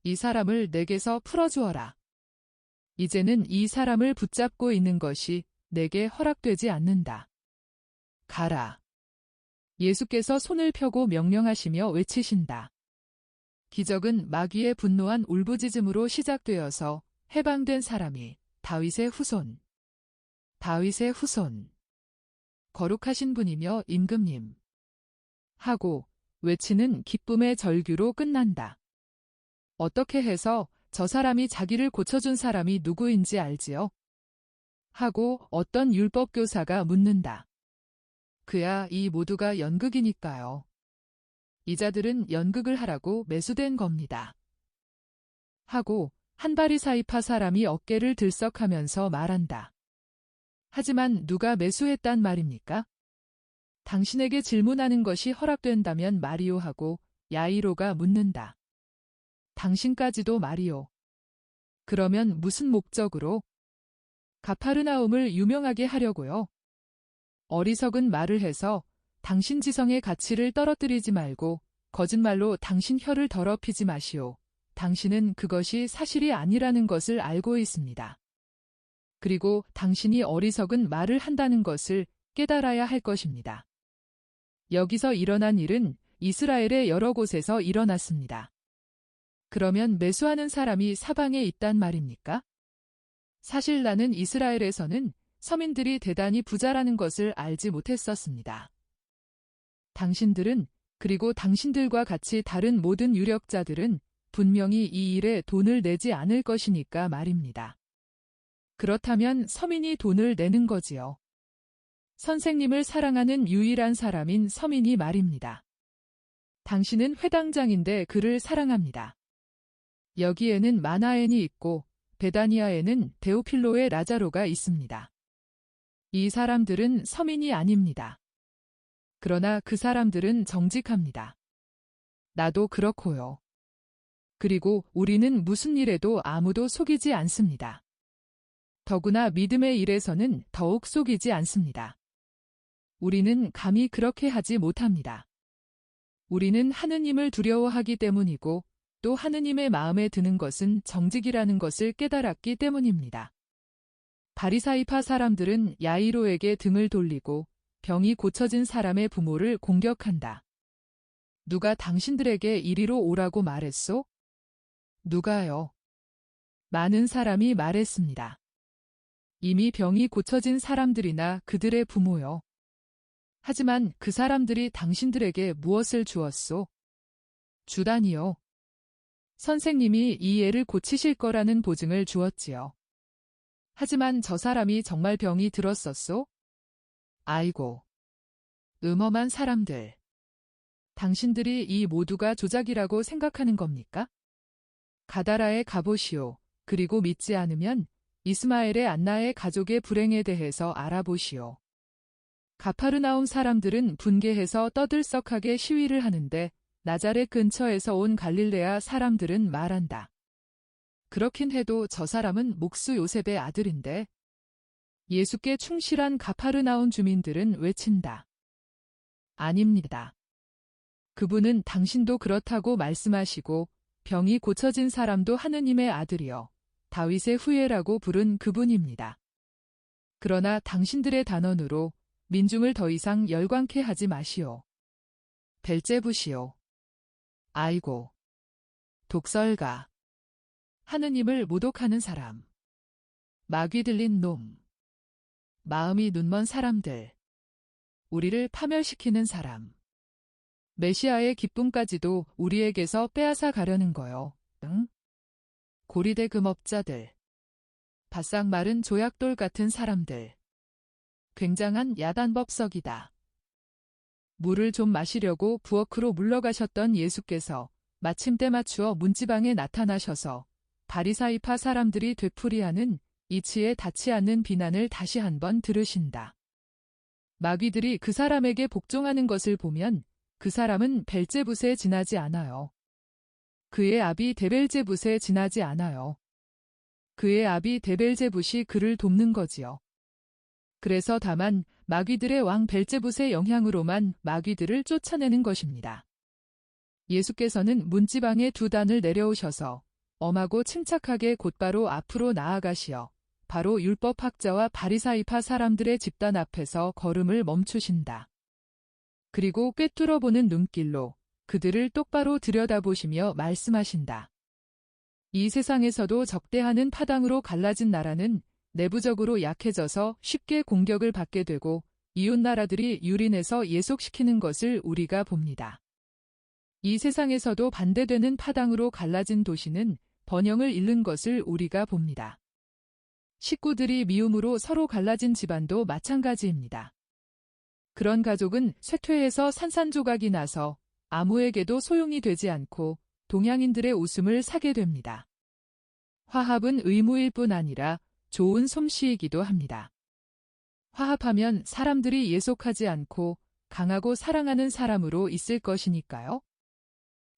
이 사람을 내게서 풀어주어라. 이제는 이 사람을 붙잡고 있는 것이 내게 허락되지 않는다. 가라. 예수께서 손을 펴고 명령하시며 외치신다. 기적은 마귀의 분노한 울부짖음으로 시작되어서 해방된 사람이 다윗의 후손. 다윗의 후손. 거룩하신 분이며 임금님. 하고 외치는 기쁨의 절규로 끝난다. 어떻게 해서 저 사람이 자기를 고쳐준 사람이 누구인지 알지요? 하고 어떤 율법교사가 묻는다. 그야 이 모두가 연극이니까요. 이 자들은 연극을 하라고 매수된 겁니다. 하고 한 바리사이파 사람이 어깨를 들썩하면서 말한다. 하지만 누가 매수했단 말입니까? 당신에게 질문하는 것이 허락된다면 말이오 하고 야이로가 묻는다. 당신까지도 말이오. 그러면 무슨 목적으로? 가파르나움을 유명하게 하려고요. 어리석은 말을 해서 당신 지성의 가치를 떨어뜨리지 말고 거짓말로 당신 혀를 더럽히지 마시오. 당신은 그것이 사실이 아니라는 것을 알고 있습니다. 그리고 당신이 어리석은 말을 한다는 것을 깨달아야 할 것입니다. 여기서 일어난 일은 이스라엘의 여러 곳에서 일어났습니다. 그러면 매수하는 사람이 사방에 있단 말입니까? 사실 나는 이스라엘에서는 서민들이 대단히 부자라는 것을 알지 못했었습니다. 당신들은, 그리고 당신들과 같이 다른 모든 유력자들은 분명히 이 일에 돈을 내지 않을 것이니까 말입니다. 그렇다면 서민이 돈을 내는 거지요. 선생님을 사랑하는 유일한 사람인 서민이 말입니다. 당신은 회당장인데 그를 사랑합니다. 여기에는 마나엔이 있고 베다니아에는 데오필로의 라자로가 있습니다. 이 사람들은 서민이 아닙니다. 그러나 그 사람들은 정직합니다. 나도 그렇고요. 그리고 우리는 무슨 일에도 아무도 속이지 않습니다. 더구나 믿음의 일에서는 더욱 속이지 않습니다. 우리는 감히 그렇게 하지 못합니다. 우리는 하느님을 두려워하기 때문이고 또 하느님의 마음에 드는 것은 정직이라는 것을 깨달았기 때문입니다. 바리사이파 사람들은 야이로에게 등을 돌리고 병이 고쳐진 사람의 부모를 공격한다. 누가 당신들에게 이리로 오라고 말했소? 누가요? 많은 사람이 말했습니다. 이미 병이 고쳐진 사람들이나 그들의 부모요. 하지만 그 사람들이 당신들에게 무엇을 주었소? 주다니요. 선생님이 이 애를 고치실 거라는 보증을 주었지요. 하지만 저 사람이 정말 병이 들었었소? 아이고. 음험한 사람들. 당신들이 이 모두가 조작이라고 생각하는 겁니까? 가다라에 가보시오. 그리고 믿지 않으면 이스마엘의 안나의 가족의 불행에 대해서 알아보시오. 가파르나움 사람들은 분개해서 떠들썩하게 시위를 하는데 나자렛 근처에서 온 갈릴레아 사람들은 말한다. 그렇긴 해도 저 사람은 목수 요셉의 아들인데. 예수께 충실한 가파르나움 주민들은 외친다. 아닙니다. 그분은 당신도 그렇다고 말씀하시고 병이 고쳐진 사람도 하느님의 아들이여 다윗의 후예라고 부른 그분입니다. 그러나 당신들의 단언으로 민중을 더 이상 열광케 하지 마시오. 벨제부시오. 아이고. 독설가. 하느님을 모독하는 사람. 마귀 들린 놈. 마음이 눈먼 사람들. 우리를 파멸시키는 사람. 메시아의 기쁨까지도 우리에게서 빼앗아 가려는 거요. 응? 고리대 금업자들. 바싹 마른 조약돌 같은 사람들. 굉장한 야단법석이다. 물을 좀 마시려고 부엌으로 물러가셨던 예수께서 마침 때 맞추어 문지방에 나타나셔서 바리사이파 사람들이 되풀이하는 이치에 닿지 않는 비난을 다시 한번 들으신다. 마귀들이 그 사람에게 복종하는 것을 보면 그 사람은 벨제붓에 지나지 않아요. 그의 아비 데벨제붓에 지나지 않아요. 그의 아비 데벨제붓이 그를 돕는 거지요. 그래서 다만 마귀들의 왕 벨제붓의 영향으로만 마귀들을 쫓아내는 것입니다. 예수께서는 문지방에 두 단을 내려오셔서 엄하고 침착하게 곧바로 앞으로 나아가시어 바로 율법학자와 바리사이파 사람들의 집단 앞에서 걸음을 멈추신다. 그리고 꿰뚫어 보는 눈길로 그들을 똑바로 들여다보시며 말씀하신다. 이 세상에서도 적대하는 파당으로 갈라진 나라는 내부적으로 약해져서 쉽게 공격을 받게 되고 이웃 나라들이 유린해서 예속시키는 것을 우리가 봅니다. 이 세상에서도 반대되는 파당으로 갈라진 도시는 번영을 잃는 것을 우리가 봅니다. 식구들이 미움으로 서로 갈라진 집안도 마찬가지입니다. 그런 가족은 쇠퇴해서 산산조각이 나서 아무에게도 소용이 되지 않고 동양인들의 웃음을 사게 됩니다. 화합은 의무일 뿐 아니라 좋은 솜씨이기도 합니다. 화합하면 사람들이 예속하지 않고 강하고 사랑하는 사람으로 있을 것이니까요.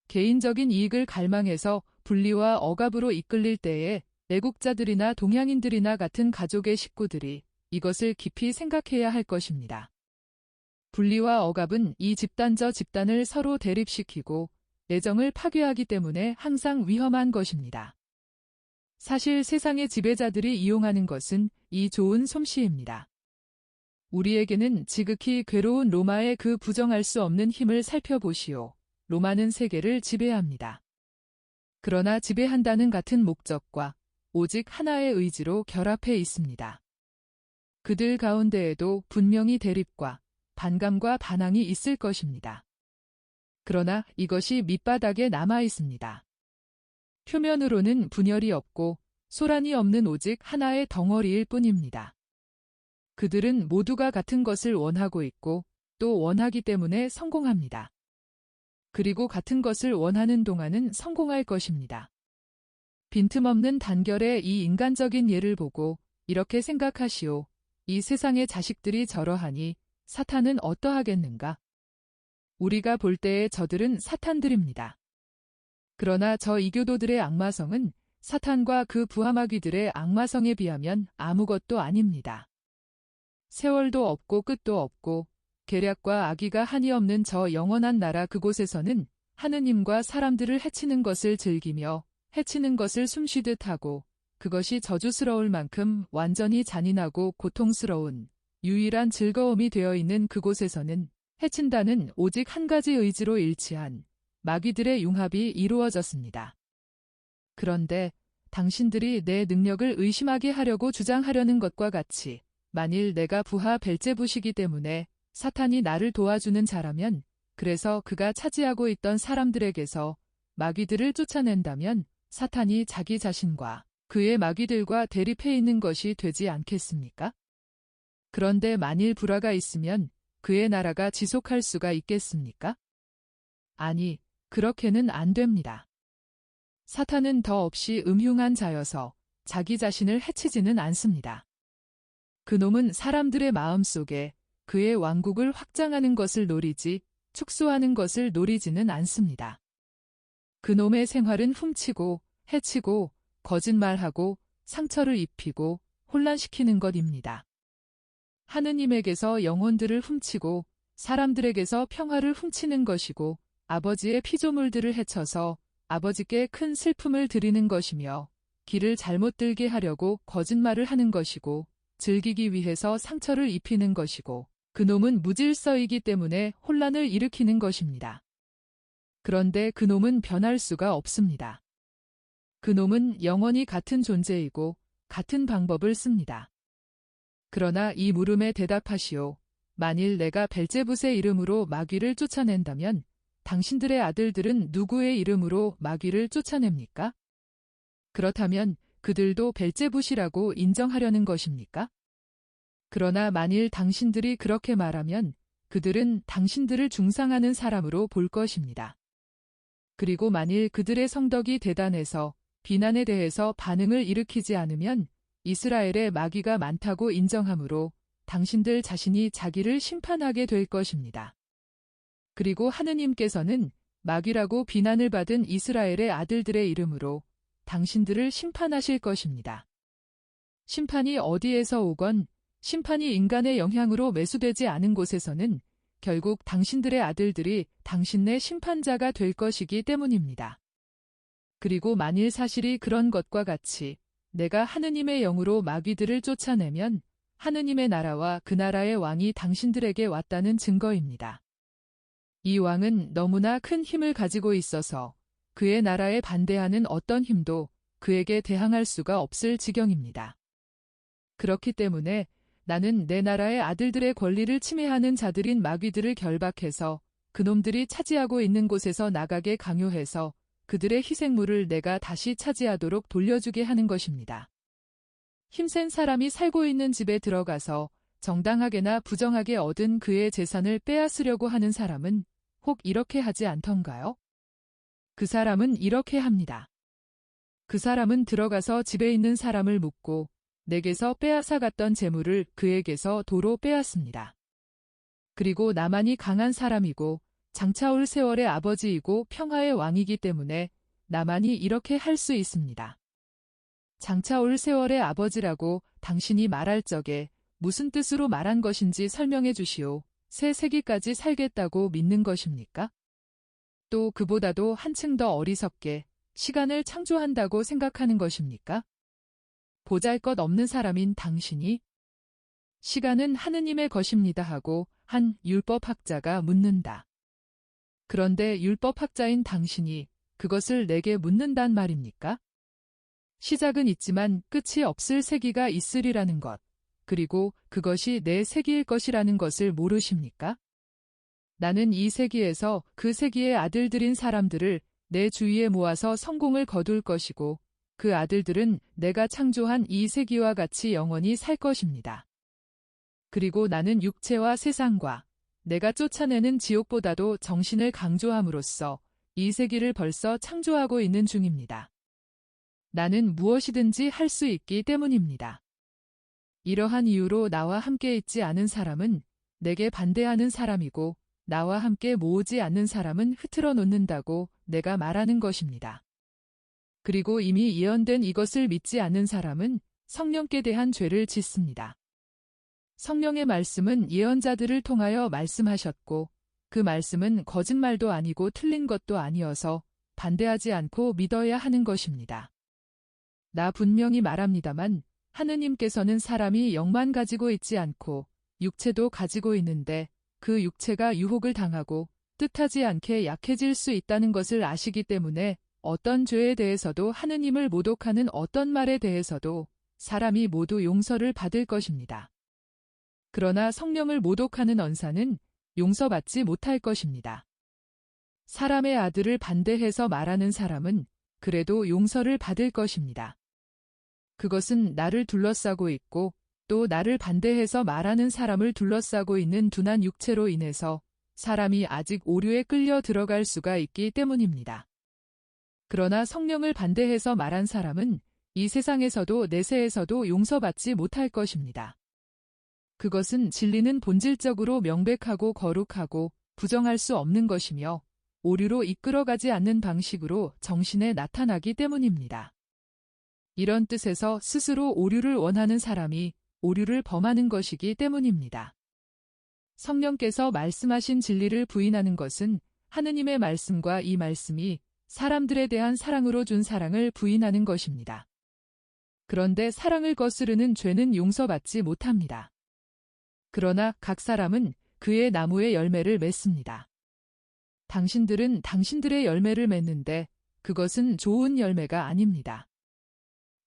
개인적인 이익을 갈망해서 분리와 억압으로 이끌릴 때에 애국자들이나 동양인들이나 같은 가족의 식구들이 이것을 깊이 생각해야 할 것입니다. 분리와 억압은 이 집단 저 집단을 서로 대립시키고 애정을 파괴하기 때문에 항상 위험한 것입니다. 사실 세상의 지배자들이 이용하는 것은 이 좋은 솜씨입니다. 우리에게는 지극히 괴로운 로마의 그 부정할 수 없는 힘을 살펴보시오. 로마는 세계를 지배합니다. 그러나 지배한다는 같은 목적과 오직 하나의 의지로 결합해 있습니다. 그들 가운데에도 분명히 대립과 반감과 반항이 있을 것입니다. 그러나 이것이 밑바닥에 남아 있습니다. 표면으로는 분열이 없고 소란이 없는 오직 하나의 덩어리일 뿐입니다. 그들은 모두가 같은 것을 원하고 있고 또 원하기 때문에 성공합니다. 그리고 같은 것을 원하는 동안은 성공할 것입니다. 빈틈없는 단결의 이 인간적인 예를 보고 이렇게 생각하시오. 이 세상의 자식들이 저러하니 사탄은 어떠하겠는가? 우리가 볼 때의 저들은 사탄들입니다. 그러나 저 이교도들의 악마성은 사탄과 그 부하마귀들의 악마성에 비하면 아무것도 아닙니다. 세월도 없고 끝도 없고 계략과 악의가 한이 없는 저 영원한 나라 그곳에서는 하느님과 사람들을 해치는 것을 즐기며 해치는 것을 숨쉬듯 하고 그것이 저주스러울 만큼 완전히 잔인하고 고통스러운 유일한 즐거움이 되어 있는 그곳에서는 해친다는 오직 한 가지 의지로 일치한 마귀들의 융합이 이루어졌습니다. 그런데 당신들이 내 능력을 의심하게 하려고 주장하려는 것과 같이 만일 내가 부하 벨제부시기 때문에 사탄이 나를 도와주는 자라면 그래서 그가 차지하고 있던 사람들에게서 마귀들을 쫓아낸다면 사탄이 자기 자신과 그의 마귀들과 대립해 있는 것이 되지 않겠습니까? 그런데 만일 불화가 있으면 그의 나라가 지속할 수가 있겠습니까? 아니, 그렇게는 안 됩니다. 사탄은 더없이 음흉한 자여서 자기 자신을 해치지는 않습니다. 그놈은 사람들의 마음속에 그의 왕국을 확장하는 것을 노리지 축소하는 것을 노리지는 않습니다. 그놈의 생활은 훔치고 해치고 거짓말하고 상처를 입히고 혼란시키는 것입니다. 하느님에게서 영혼들을 훔치고 사람들에게서 평화를 훔치는 것이고 아버지의 피조물들을 해쳐서 아버지께 큰 슬픔을 드리는 것이며 길을 잘못 들게 하려고 거짓말을 하는 것이고 즐기기 위해서 상처를 입히는 것이고 그놈은 무질서이기 때문에 혼란을 일으키는 것입니다. 그런데 그놈은 변할 수가 없습니다. 그놈은 영원히 같은 존재이고 같은 방법을 씁니다. 그러나 이 물음에 대답하시오. 만일 내가 벨제붓의 이름으로 마귀를 쫓아낸다면 당신들의 아들들은 누구의 이름으로 마귀를 쫓아냅니까? 그렇다면 그들도 벨제붓이라고 인정하려는 것입니까? 그러나 만일 당신들이 그렇게 말하면 그들은 당신들을 중상하는 사람으로 볼 것입니다. 그리고 만일 그들의 성덕이 대단해서 비난에 대해서 반응을 일으키지 않으면 이스라엘에 마귀가 많다고 인정하므로 당신들 자신이 자기를 심판하게 될 것입니다. 그리고 하느님께서는 마귀라고 비난을 받은 이스라엘의 아들들의 이름으로 당신들을 심판하실 것입니다. 심판이 어디에서 오건 심판이 인간의 영향으로 매수되지 않은 곳에서는 결국 당신들의 아들들이 당신네 심판자가 될 것이기 때문입니다. 그리고 만일 사실이 그런 것과 같이 내가 하느님의 영으로 마귀들을 쫓아내면 하느님의 나라와 그 나라의 왕이 당신들에게 왔다는 증거입니다. 이 왕은 너무나 큰 힘을 가지고 있어서 그의 나라에 반대하는 어떤 힘도 그에게 대항할 수가 없을 지경입니다. 그렇기 때문에 나는 내 나라의 아들들의 권리를 침해하는 자들인 마귀들을 결박해서 그놈들이 차지하고 있는 곳에서 나가게 강요해서 그들의 희생물을 내가 다시 차지하도록 돌려주게 하는 것입니다. 힘센 사람이 살고 있는 집에 들어가서 정당하게나 부정하게 얻은 그의 재산을 빼앗으려고 하는 사람은 혹 이렇게 하지 않던가요? 그 사람은 이렇게 합니다. 그 사람은 들어가서 집에 있는 사람을 묻고 내게서 빼앗아 갔던 재물을 그에게서 도로 빼앗습니다. 그리고 나만이 강한 사람이고 장차올 세월의 아버지이고 평화의 왕이기 때문에 나만이 이렇게 할 수 있습니다. 장차올 세월의 아버지라고 당신이 말할 적에 무슨 뜻으로 말한 것인지 설명해 주시오. 새 세기까지 살겠다고 믿는 것입니까? 또 그보다도 한층 더 어리석게 시간을 창조한다고 생각하는 것입니까? 보잘것없는 사람인 당신이 시간은 하느님의 것입니다 하고 한 율법학자가 묻는다. 그런데 율법학자인 당신이 그것을 내게 묻는단 말입니까? 시작은 있지만 끝이 없을 세기가 있으리라는 것, 그리고 그것이 내 세기일 것이라는 것을 모르십니까? 나는 이 세기에서 그 세기의 아들들인 사람들을 내 주위에 모아서 성공을 거둘 것이고 그 아들들은 내가 창조한 이 세기와 같이 영원히 살 것입니다. 그리고 나는 육체와 세상과 내가 쫓아내는 지옥보다도 정신을 강조함으로써 이 세기를 벌써 창조하고 있는 중입니다. 나는 무엇이든지 할 수 있기 때문입니다. 이러한 이유로 나와 함께 있지 않은 사람은 내게 반대하는 사람이고 나와 함께 모으지 않는 사람은 흐트러 놓는다고 내가 말하는 것입니다. 그리고 이미 예언된 이것을 믿지 않는 사람은 성령께 대한 죄를 짓습니다. 성령의 말씀은 예언자들을 통하여 말씀하셨고 그 말씀은 거짓말도 아니고 틀린 것도 아니어서 반대하지 않고 믿어야 하는 것입니다. 나 분명히 말합니다만 하느님께서는 사람이 영만 가지고 있지 않고 육체도 가지고 있는데 그 육체가 유혹을 당하고 뜻하지 않게 약해질 수 있다는 것을 아시기 때문에 어떤 죄에 대해서도 하느님을 모독하는 어떤 말에 대해서도 사람이 모두 용서를 받을 것입니다. 그러나 성령을 모독하는 언사는 용서받지 못할 것입니다. 사람의 아들을 반대해서 말하는 사람은 그래도 용서를 받을 것입니다. 그것은 나를 둘러싸고 있고 또 나를 반대해서 말하는 사람을 둘러싸고 있는 둔한 육체로 인해서 사람이 아직 오류에 끌려 들어갈 수가 있기 때문입니다. 그러나 성령을 반대해서 말한 사람은 이 세상에서도 내세에서도 용서받지 못할 것입니다. 그것은 진리는 본질적으로 명백하고 거룩하고 부정할 수 없는 것이며 오류로 이끌어가지 않는 방식으로 정신에 나타나기 때문입니다. 이런 뜻에서 스스로 오류를 원하는 사람이 오류를 범하는 것이기 때문입니다. 성령께서 말씀하신 진리를 부인하는 것은 하느님의 말씀과 이 말씀이 사람들에 대한 사랑으로 준 사랑을 부인하는 것입니다. 그런데 사랑을 거스르는 죄는 용서받지 못합니다. 그러나 각 사람은 그의 나무의 열매를 맺습니다. 당신들은 당신들의 열매를 맺는데 그것은 좋은 열매가 아닙니다.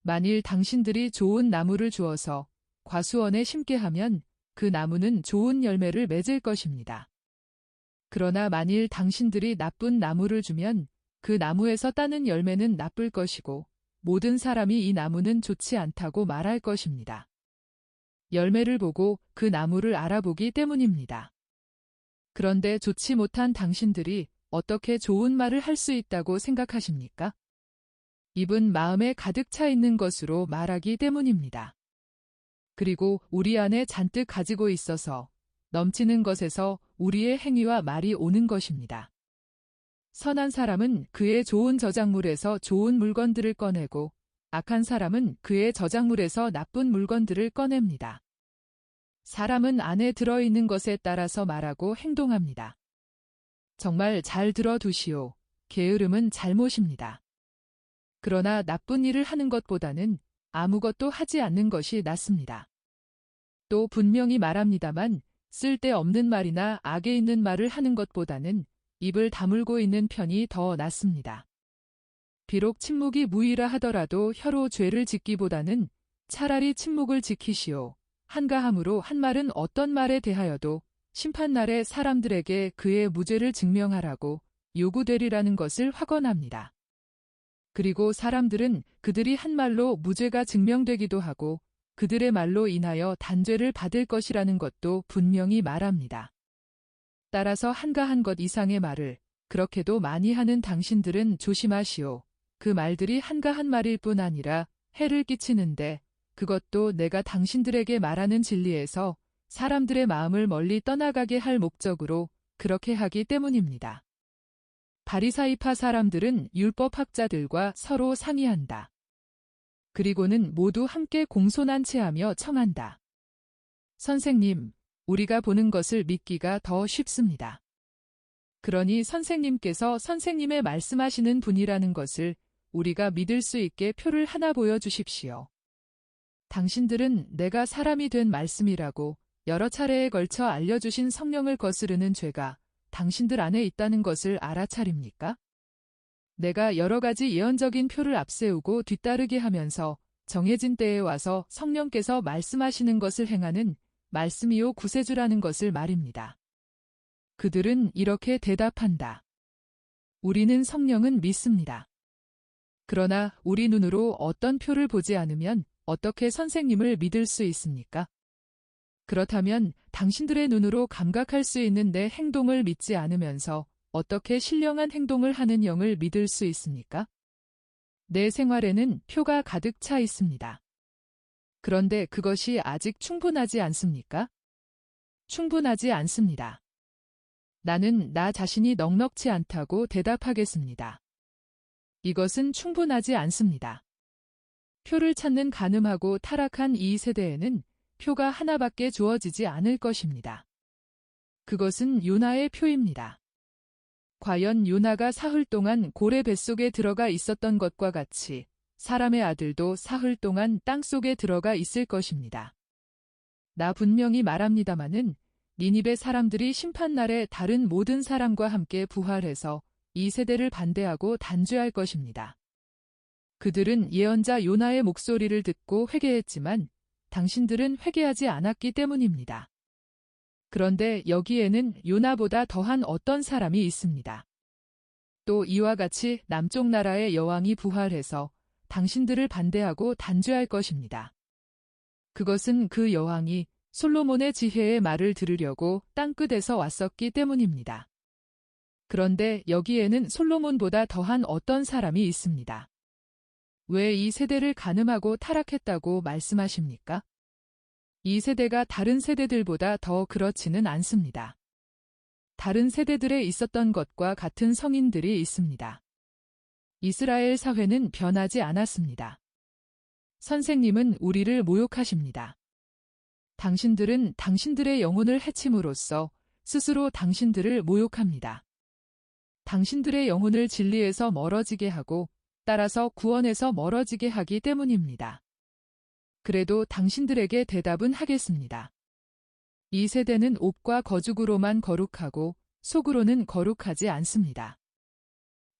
만일 당신들이 좋은 나무를 주어서 과수원에 심게 하면 그 나무는 좋은 열매를 맺을 것입니다. 그러나 만일 당신들이 나쁜 나무를 주면 그 나무에서 따는 열매는 나쁠 것이고 모든 사람이 이 나무는 좋지 않다고 말할 것입니다. 열매를 보고 그 나무를 알아보기 때문입니다. 그런데 좋지 못한 당신들이 어떻게 좋은 말을 할 수 있다고 생각하십니까? 입은 마음에 가득 차 있는 것으로 말하기 때문입니다. 그리고 우리 안에 잔뜩 가지고 있어서 넘치는 것에서 우리의 행위와 말이 오는 것입니다. 선한 사람은 그의 좋은 저작물에서 좋은 물건들을 꺼내고 악한 사람은 그의 저작물에서 나쁜 물건들을 꺼냅니다. 사람은 안에 들어있는 것에 따라서 말하고 행동합니다. 정말 잘 들어두시오. 게으름은 잘못입니다. 그러나 나쁜 일을 하는 것보다는 아무것도 하지 않는 것이 낫습니다. 또 분명히 말합니다만 쓸데없는 말이나 악에 있는 말을 하는 것보다는 입을 다물고 있는 편이 더 낫습니다. 비록 침묵이 무의라 하더라도 혀로 죄를 짓기보다는 차라리 침묵을 지키시오. 한가함으로 한 말은 어떤 말에 대하여도 심판날에 사람들에게 그의 무죄를 증명하라고 요구되리라는 것을 확언합니다. 그리고 사람들은 그들이 한 말로 무죄가 증명되기도 하고 그들의 말로 인하여 단죄를 받을 것이라는 것도 분명히 말합니다. 따라서 한가한 것 이상의 말을 그렇게도 많이 하는 당신들은 조심하시오. 그 말들이 한가한 말일 뿐 아니라 해를 끼치는데 그것도 내가 당신들에게 말하는 진리에서 사람들의 마음을 멀리 떠나가게 할 목적으로 그렇게 하기 때문입니다. 바리사이파 사람들은 율법학자들과 서로 상의한다. 그리고는 모두 함께 공손한 체하며 청한다. 선생님, 우리가 보는 것을 믿기가 더 쉽습니다. 그러니 선생님께서 선생님의 말씀하시는 분이라는 것을 우리가 믿을 수 있게 표를 하나 보여주십시오. 당신들은 내가 사람이 된 말씀이라고 여러 차례에 걸쳐 알려주신 성령을 거스르는 죄가 당신들 안에 있다는 것을 알아차립니까? 내가 여러 가지 예언적인 표를 앞세우고 뒤따르게 하면서 정해진 때에 와서 성령께서 말씀하시는 것을 행하는 말씀이요 구세주라는 것을 말입니다. 그들은 이렇게 대답한다. 우리는 성령은 믿습니다. 그러나 우리 눈으로 어떤 표를 보지 않으면 어떻게 선생님을 믿을 수 있습니까? 그렇다면 당신들의 눈으로 감각할 수 있는 내 행동을 믿지 않으면서 어떻게 신령한 행동을 하는 영을 믿을 수 있습니까? 내 생활에는 표가 가득 차 있습니다. 그런데 그것이 아직 충분하지 않습니까? 충분하지 않습니다. 나는 나 자신이 넉넉치 않다고 대답하겠습니다. 이것은 충분하지 않습니다. 표를 찾는 간음하고 타락한 이 세대에는 표가 하나밖에 주어지지 않을 것입니다. 그것은 요나의 표입니다. 과연 요나가 사흘 동안 고래 뱃속에 들어가 있었던 것과 같이 사람의 아들도 사흘 동안 땅속에 들어가 있을 것입니다. 나 분명히 말합니다마는 니니베 사람들이 심판날에 다른 모든 사람과 함께 부활해서 이 세대를 반대하고 단죄할 것입니다. 그들은 예언자 요나의 목소리를 듣고 회개했지만 당신들은 회개하지 않았기 때문입니다. 그런데 여기에는 요나보다 더한 어떤 사람이 있습니다. 또 이와 같이 남쪽 나라의 여왕이 부활해서 당신들을 반대하고 단죄할 것입니다. 그것은 그 여왕이 솔로몬의 지혜의 말을 들으려고 땅끝에서 왔었기 때문입니다. 그런데 여기에는 솔로몬보다 더한 어떤 사람이 있습니다. 왜 이 세대를 간음하고 타락했다고 말씀하십니까? 이 세대가 다른 세대들보다 더 그렇지는 않습니다. 다른 세대들에 있었던 것과 같은 성인들이 있습니다. 이스라엘 사회는 변하지 않았습니다. 선생님은 우리를 모욕하십니다. 당신들은 당신들의 영혼을 해침으로써 스스로 당신들을 모욕합니다. 당신들의 영혼을 진리에서 멀어지게 하고 따라서 구원에서 멀어지게 하기 때문입니다. 그래도 당신들에게 대답은 하겠습니다. 이 세대는 옷과 거죽으로만 거룩하고 속으로는 거룩하지 않습니다.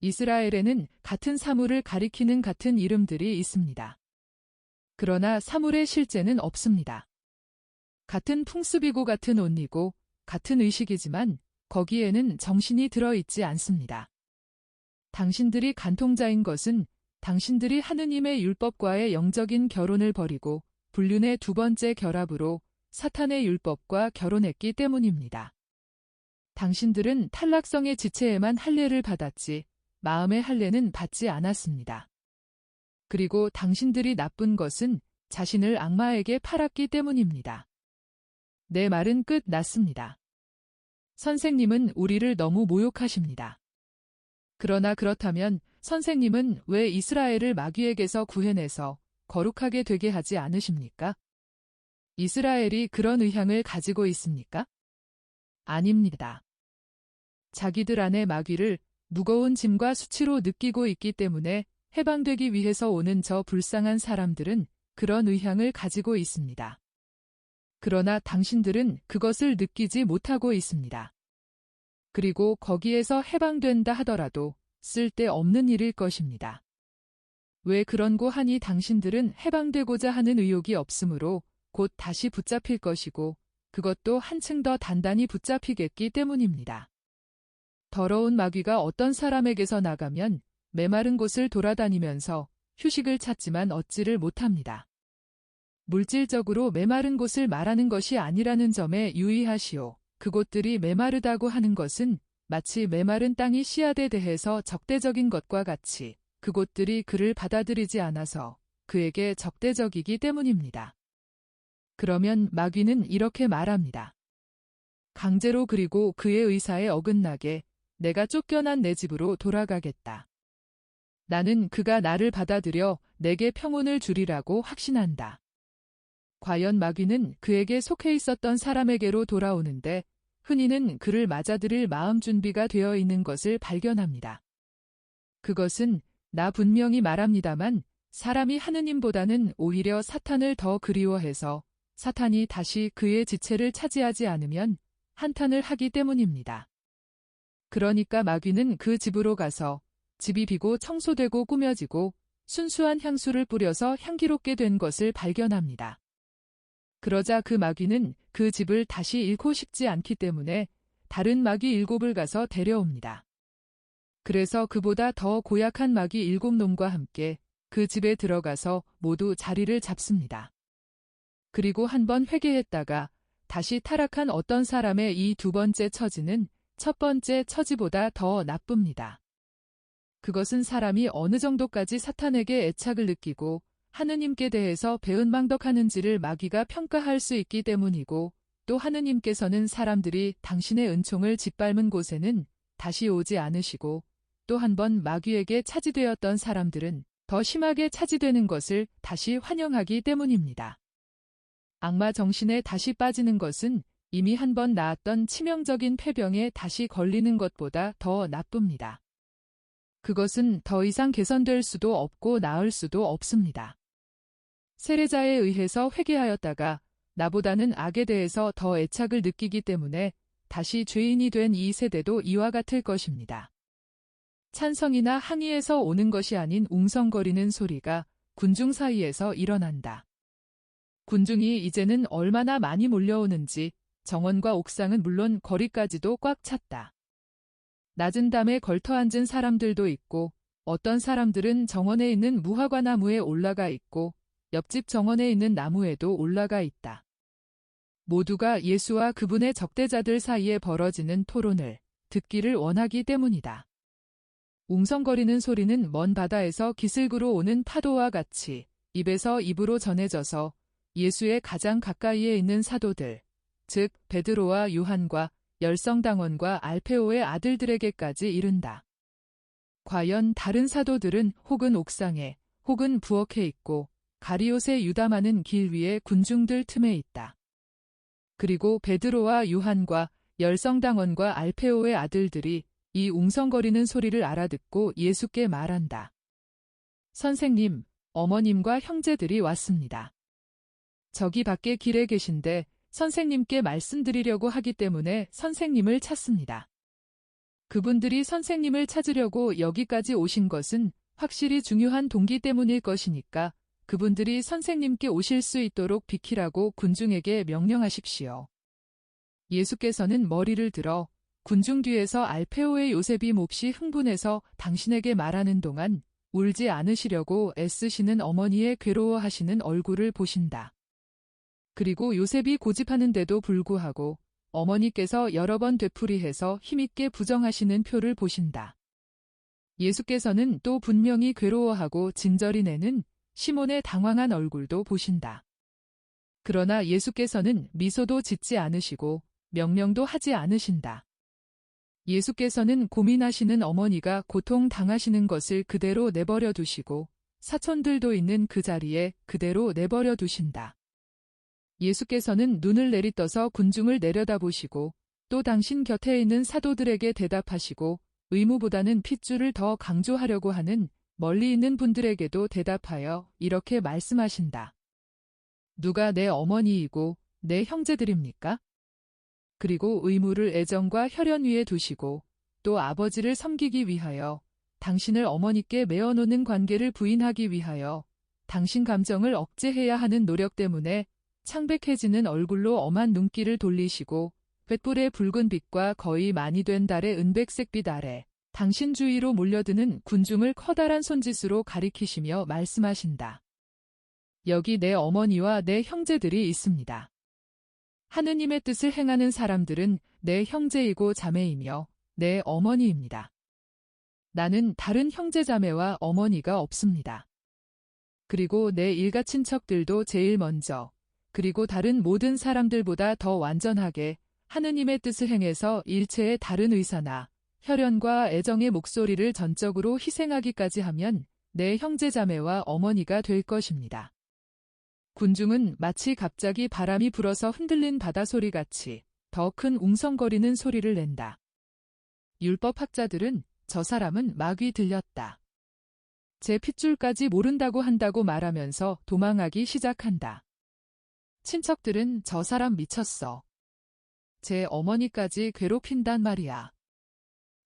이스라엘에는 같은 사물을 가리키는 같은 이름들이 있습니다. 그러나 사물의 실제는 없습니다. 같은 풍습이고 같은 옷이고 같은 의식이지만 거기에는 정신이 들어있지 않습니다. 당신들이 간통자인 것은 당신들이 하느님의 율법과의 영적인 결혼을 벌이고 불륜의 두 번째 결합으로 사탄의 율법과 결혼했기 때문입니다. 당신들은 탈락성의 지체에만 할례를 받았지 마음의 할례는 받지 않았습니다. 그리고 당신들이 나쁜 것은 자신을 악마에게 팔았기 때문입니다. 내 말은 끝났습니다. 선생님은 우리를 너무 모욕하십니다. 그러나 그렇다면 선생님은 왜 이스라엘을 마귀에게서 구해내서 거룩하게 되게 하지 않으십니까? 이스라엘이 그런 의향을 가지고 있습니까? 아닙니다. 자기들 안에 마귀를 무거운 짐과 수치로 느끼고 있기 때문에 해방되기 위해서 오는 저 불쌍한 사람들은 그런 의향을 가지고 있습니다. 그러나 당신들은 그것을 느끼지 못하고 있습니다. 그리고 거기에서 해방된다 하더라도 쓸데없는 일일 것입니다. 왜 그런고 하니 당신들은 해방되고자 하는 의욕이 없으므로 곧 다시 붙잡힐 것이고 그것도 한층 더 단단히 붙잡히겠기 때문입니다. 더러운 마귀가 어떤 사람에게서 나가면 메마른 곳을 돌아다니면서 휴식을 찾지만 얻지를 못합니다. 물질적으로 메마른 곳을 말하는 것이 아니라는 점에 유의하시오. 그곳들이 메마르다고 하는 것은 마치 메마른 땅이 씨앗에 대해서 적대적인 것과 같이 그곳들이 그를 받아들이지 않아서 그에게 적대적이기 때문입니다. 그러면 마귀는 이렇게 말합니다. 강제로 그리고 그의 의사에 어긋나게 내가 쫓겨난 내 집으로 돌아가겠다. 나는 그가 나를 받아들여 내게 평온을 주리라고 확신한다. 과연 마귀는 그에게 속해 있었던 사람에게로 돌아오는데 흔히는 그를 맞아들일 마음 준비가 되어 있는 것을 발견합니다. 그것은 나 분명히 말합니다만 사람이 하느님보다는 오히려 사탄을 더 그리워해서 사탄이 다시 그의 지체를 차지하지 않으면 한탄을 하기 때문입니다. 그러니까 마귀는 그 집으로 가서 집이 비고 청소되고 꾸며지고 순수한 향수를 뿌려서 향기롭게 된 것을 발견합니다. 그러자 그 마귀는 그 집을 다시 잃고 싶지 않기 때문에 다른 마귀 7을 가서 데려옵니다. 그래서 그보다 더 고약한 마귀 7놈과 함께 그 집에 들어가서 모두 자리를 잡습니다. 그리고 한번 회개했다가 다시 타락한 어떤 사람의 이 두 번째 처지는 첫 번째 처지보다 더 나쁩니다. 그것은 사람이 어느 정도까지 사탄에게 애착을 느끼고 하느님께 대해서 배은망덕하는지를 마귀가 평가할 수 있기 때문이고 또 하느님께서는 사람들이 당신의 은총을 짓밟은 곳에는 다시 오지 않으시고 또 한 번 마귀에게 차지되었던 사람들은 더 심하게 차지되는 것을 다시 환영하기 때문입니다. 악마 정신에 다시 빠지는 것은 이미 한 번 나았던 치명적인 폐병에 다시 걸리는 것보다 더 나쁩니다. 그것은 더 이상 개선될 수도 없고 나을 수도 없습니다. 세례자에 의해서 회개하였다가 나보다는 악에 대해서 더 애착을 느끼기 때문에 다시 죄인이 된 이 세대도 이와 같을 것입니다. 찬성이나 항의에서 오는 것이 아닌 웅성거리는 소리가 군중 사이에서 일어난다. 군중이 이제는 얼마나 많이 몰려오는지 정원과 옥상은 물론 거리까지도 꽉 찼다. 낮은 담에 걸터앉은 사람들도 있고 어떤 사람들은 정원에 있는 무화과 나무에 올라가 있고 옆집 정원에 있는 나무에도 올라가 있다. 모두가 예수와 그분의 적대자들 사이에 벌어지는 토론을 듣기를 원하기 때문이다. 웅성거리는 소리는 먼 바다에서 기슭으로 오는 파도와 같이 입에서 입으로 전해져서 예수의 가장 가까이에 있는 사도들, 즉 베드로와 요한과 열성당원과 알페오의 아들들에게까지 이른다. 과연 다른 사도들은 혹은 옥상에 혹은 부엌에 있고 가리옷의 유담하는 길 위에 군중들 틈에 있다. 그리고 베드로와 요한과 열성당원과 알페오의 아들들이 이 웅성거리는 소리를 알아듣고 예수께 말한다. 선생님, 어머님과 형제들이 왔습니다. 저기 밖에 길에 계신데 선생님께 말씀드리려고 하기 때문에 선생님을 찾습니다. 그분들이 선생님을 찾으려고 여기까지 오신 것은 확실히 중요한 동기 때문일 것이니까 그분들이 선생님께 오실 수 있도록 비키라고 군중에게 명령하십시오. 예수께서는 머리를 들어 군중 뒤에서 알페오의 요셉이 몹시 흥분해서 당신에게 말하는 동안 울지 않으시려고 애쓰시는 어머니의 괴로워하시는 얼굴을 보신다. 그리고 요셉이 고집하는데도 불구하고 어머니께서 여러 번 되풀이해서 힘있게 부정하시는 표를 보신다. 예수께서는 또 분명히 괴로워하고 진저리 내는 시몬의 당황한 얼굴도 보신다. 그러나 예수께서는 미소도 짓지 않으시고 명령도 하지 않으신다. 예수께서는 고민하시는 어머니가 고통 당하시는 것을 그대로 내버려 두시고 사촌들도 있는 그 자리에 그대로 내버려 두신다. 예수께서는 눈을 내리떠서 군중을 내려다보시고 또 당신 곁에 있는 사도들에게 대답하시고 의무보다는 핏줄을 더 강조하려고 하는 멀리 있는 분들에게도 대답하여 이렇게 말씀하신다. 누가 내 어머니이고 내 형제들입니까? 그리고 의무를 애정과 혈연 위에 두시고 또 아버지를 섬기기 위하여 당신을 어머니께 메어놓는 관계를 부인하기 위하여 당신 감정을 억제해야 하는 노력 때문에 창백해지는 얼굴로 엄한 눈길을 돌리시고 횃불의 붉은 빛과 거의 많이 된 달의 은백색빛 아래 당신 주위로 몰려드는 군중을 커다란 손짓으로 가리키시며 말씀하신다. 여기 내 어머니와 내 형제들이 있습니다. 하느님의 뜻을 행하는 사람들은 내 형제이고 자매이며 내 어머니입니다. 나는 다른 형제자매와 어머니가 없습니다. 그리고 내 일가 친척들도 제일 먼저 그리고 다른 모든 사람들보다 더 완전하게 하느님의 뜻을 행해서 일체의 다른 의사나 혈연과 애정의 목소리를 전적으로 희생하기까지 하면 내 형제자매와 어머니가 될 것입니다. 군중은 마치 갑자기 바람이 불어서 흔들린 바다소리같이 더 큰 웅성거리는 소리를 낸다. 율법학자들은 저 사람은 마귀 들렸다. 제 핏줄까지 모른다고 한다고 말하면서 도망하기 시작한다. 친척들은 저 사람 미쳤어. 제 어머니까지 괴롭힌단 말이야.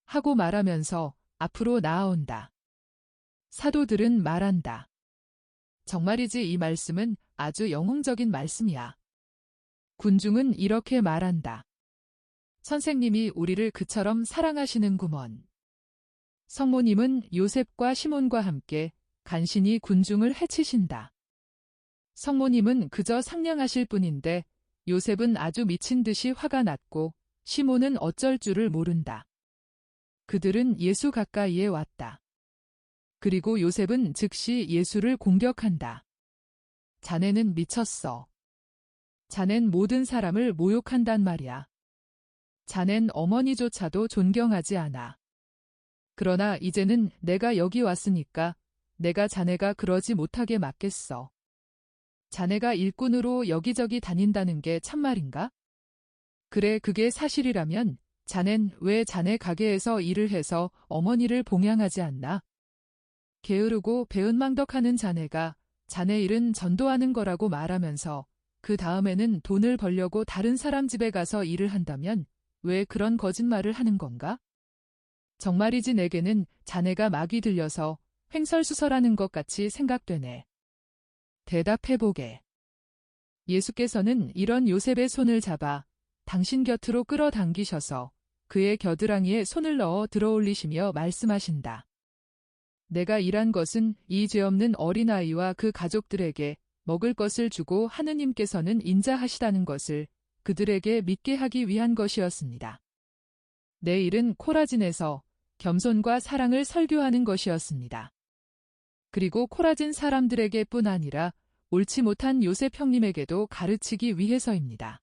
하고 말하면서 앞으로 나아온다. 사도들은 말한다. 정말이지 이 말씀은 아주 영웅적인 말씀이야. 군중은 이렇게 말한다. 선생님이 우리를 그처럼 사랑하시는구먼. 성모님은 요셉과 시몬과 함께 간신히 군중을 해치신다. 성모님은 그저 상냥하실 뿐인데 요셉은 아주 미친 듯이 화가 났고 시몬은 어쩔 줄을 모른다. 그들은 예수 가까이에 왔다. 그리고 요셉은 즉시 예수를 공격한다. 자네는 미쳤어. 자넨 모든 사람을 모욕한단 말이야. 자넨 어머니조차도 존경하지 않아. 그러나 이제는 내가 여기 왔으니까 내가 자네가 그러지 못하게 막겠어. 자네가 일꾼으로 여기저기 다닌다는 게 참말인가? 그래, 그게 사실이라면 자넨 왜 자네 가게에서 일을 해서 어머니를 봉양하지 않나? 게으르고 배은망덕하는 자네가 자네 일은 전도하는 거라고 말하면서 그 다음에는 돈을 벌려고 다른 사람 집에 가서 일을 한다면 왜 그런 거짓말을 하는 건가? 정말이지 내게는 자네가 마귀 들려서 횡설수설하는 것 같이 생각되네. 대답해보게. 예수께서는 이런 요셉의 손을 잡아 당신 곁으로 끌어당기셔서 그의 겨드랑이에 손을 넣어 들어올리시며 말씀하신다. 내가 일한 것은 이 죄 없는 어린아이와 그 가족들에게 먹을 것을 주고 하느님께서는 인자하시다는 것을 그들에게 믿게 하기 위한 것이었습니다. 내 일은 코라진에서 겸손과 사랑을 설교하는 것이었습니다. 그리고 코라진 사람들에게 뿐 아니라 옳지 못한 요셉 형님에게도 가르치기 위해서입니다.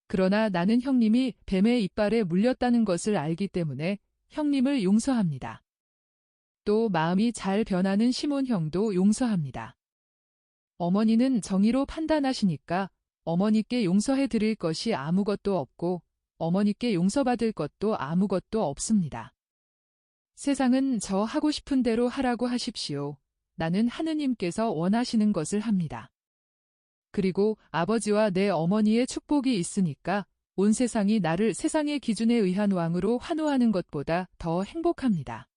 그러나 나는 형님이 뱀의 이빨에 물렸다는 것을 알기 때문에 형님을 용서합니다. 또 마음이 잘 변하는 시몬 형도 용서합니다. 어머니는 정의로 판단하시니까 어머니께 용서해 드릴 것이 아무것도 없고 어머니께 용서받을 것도 아무것도 없습니다. 세상은 저 하고 싶은 대로 하라고 하십시오. 나는 하느님께서 원하시는 것을 합니다. 그리고 아버지와 내 어머니의 축복이 있으니까 온 세상이 나를 세상의 기준에 의한 왕으로 환호하는 것보다 더 행복합니다.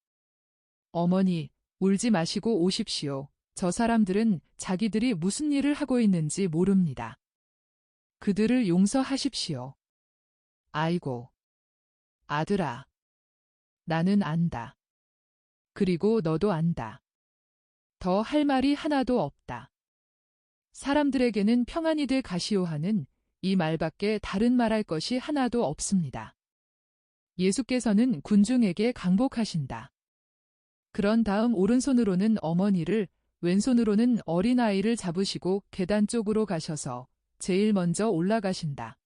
어머니, 울지 마시고 오십시오. 저 사람들은 자기들이 무슨 일을 하고 있는지 모릅니다. 그들을 용서하십시오. 아이고, 아들아. 나는 안다. 그리고 너도 안다. 더 할 말이 하나도 없다. 사람들에게는 평안이 될 가시오 하는 이 말밖에 다른 말할 것이 하나도 없습니다. 예수께서는 군중에게 강복하신다. 그런 다음 오른손으로는 어머니를, 왼손으로는 어린아이를 잡으시고 계단 쪽으로 가셔서 제일 먼저 올라가신다.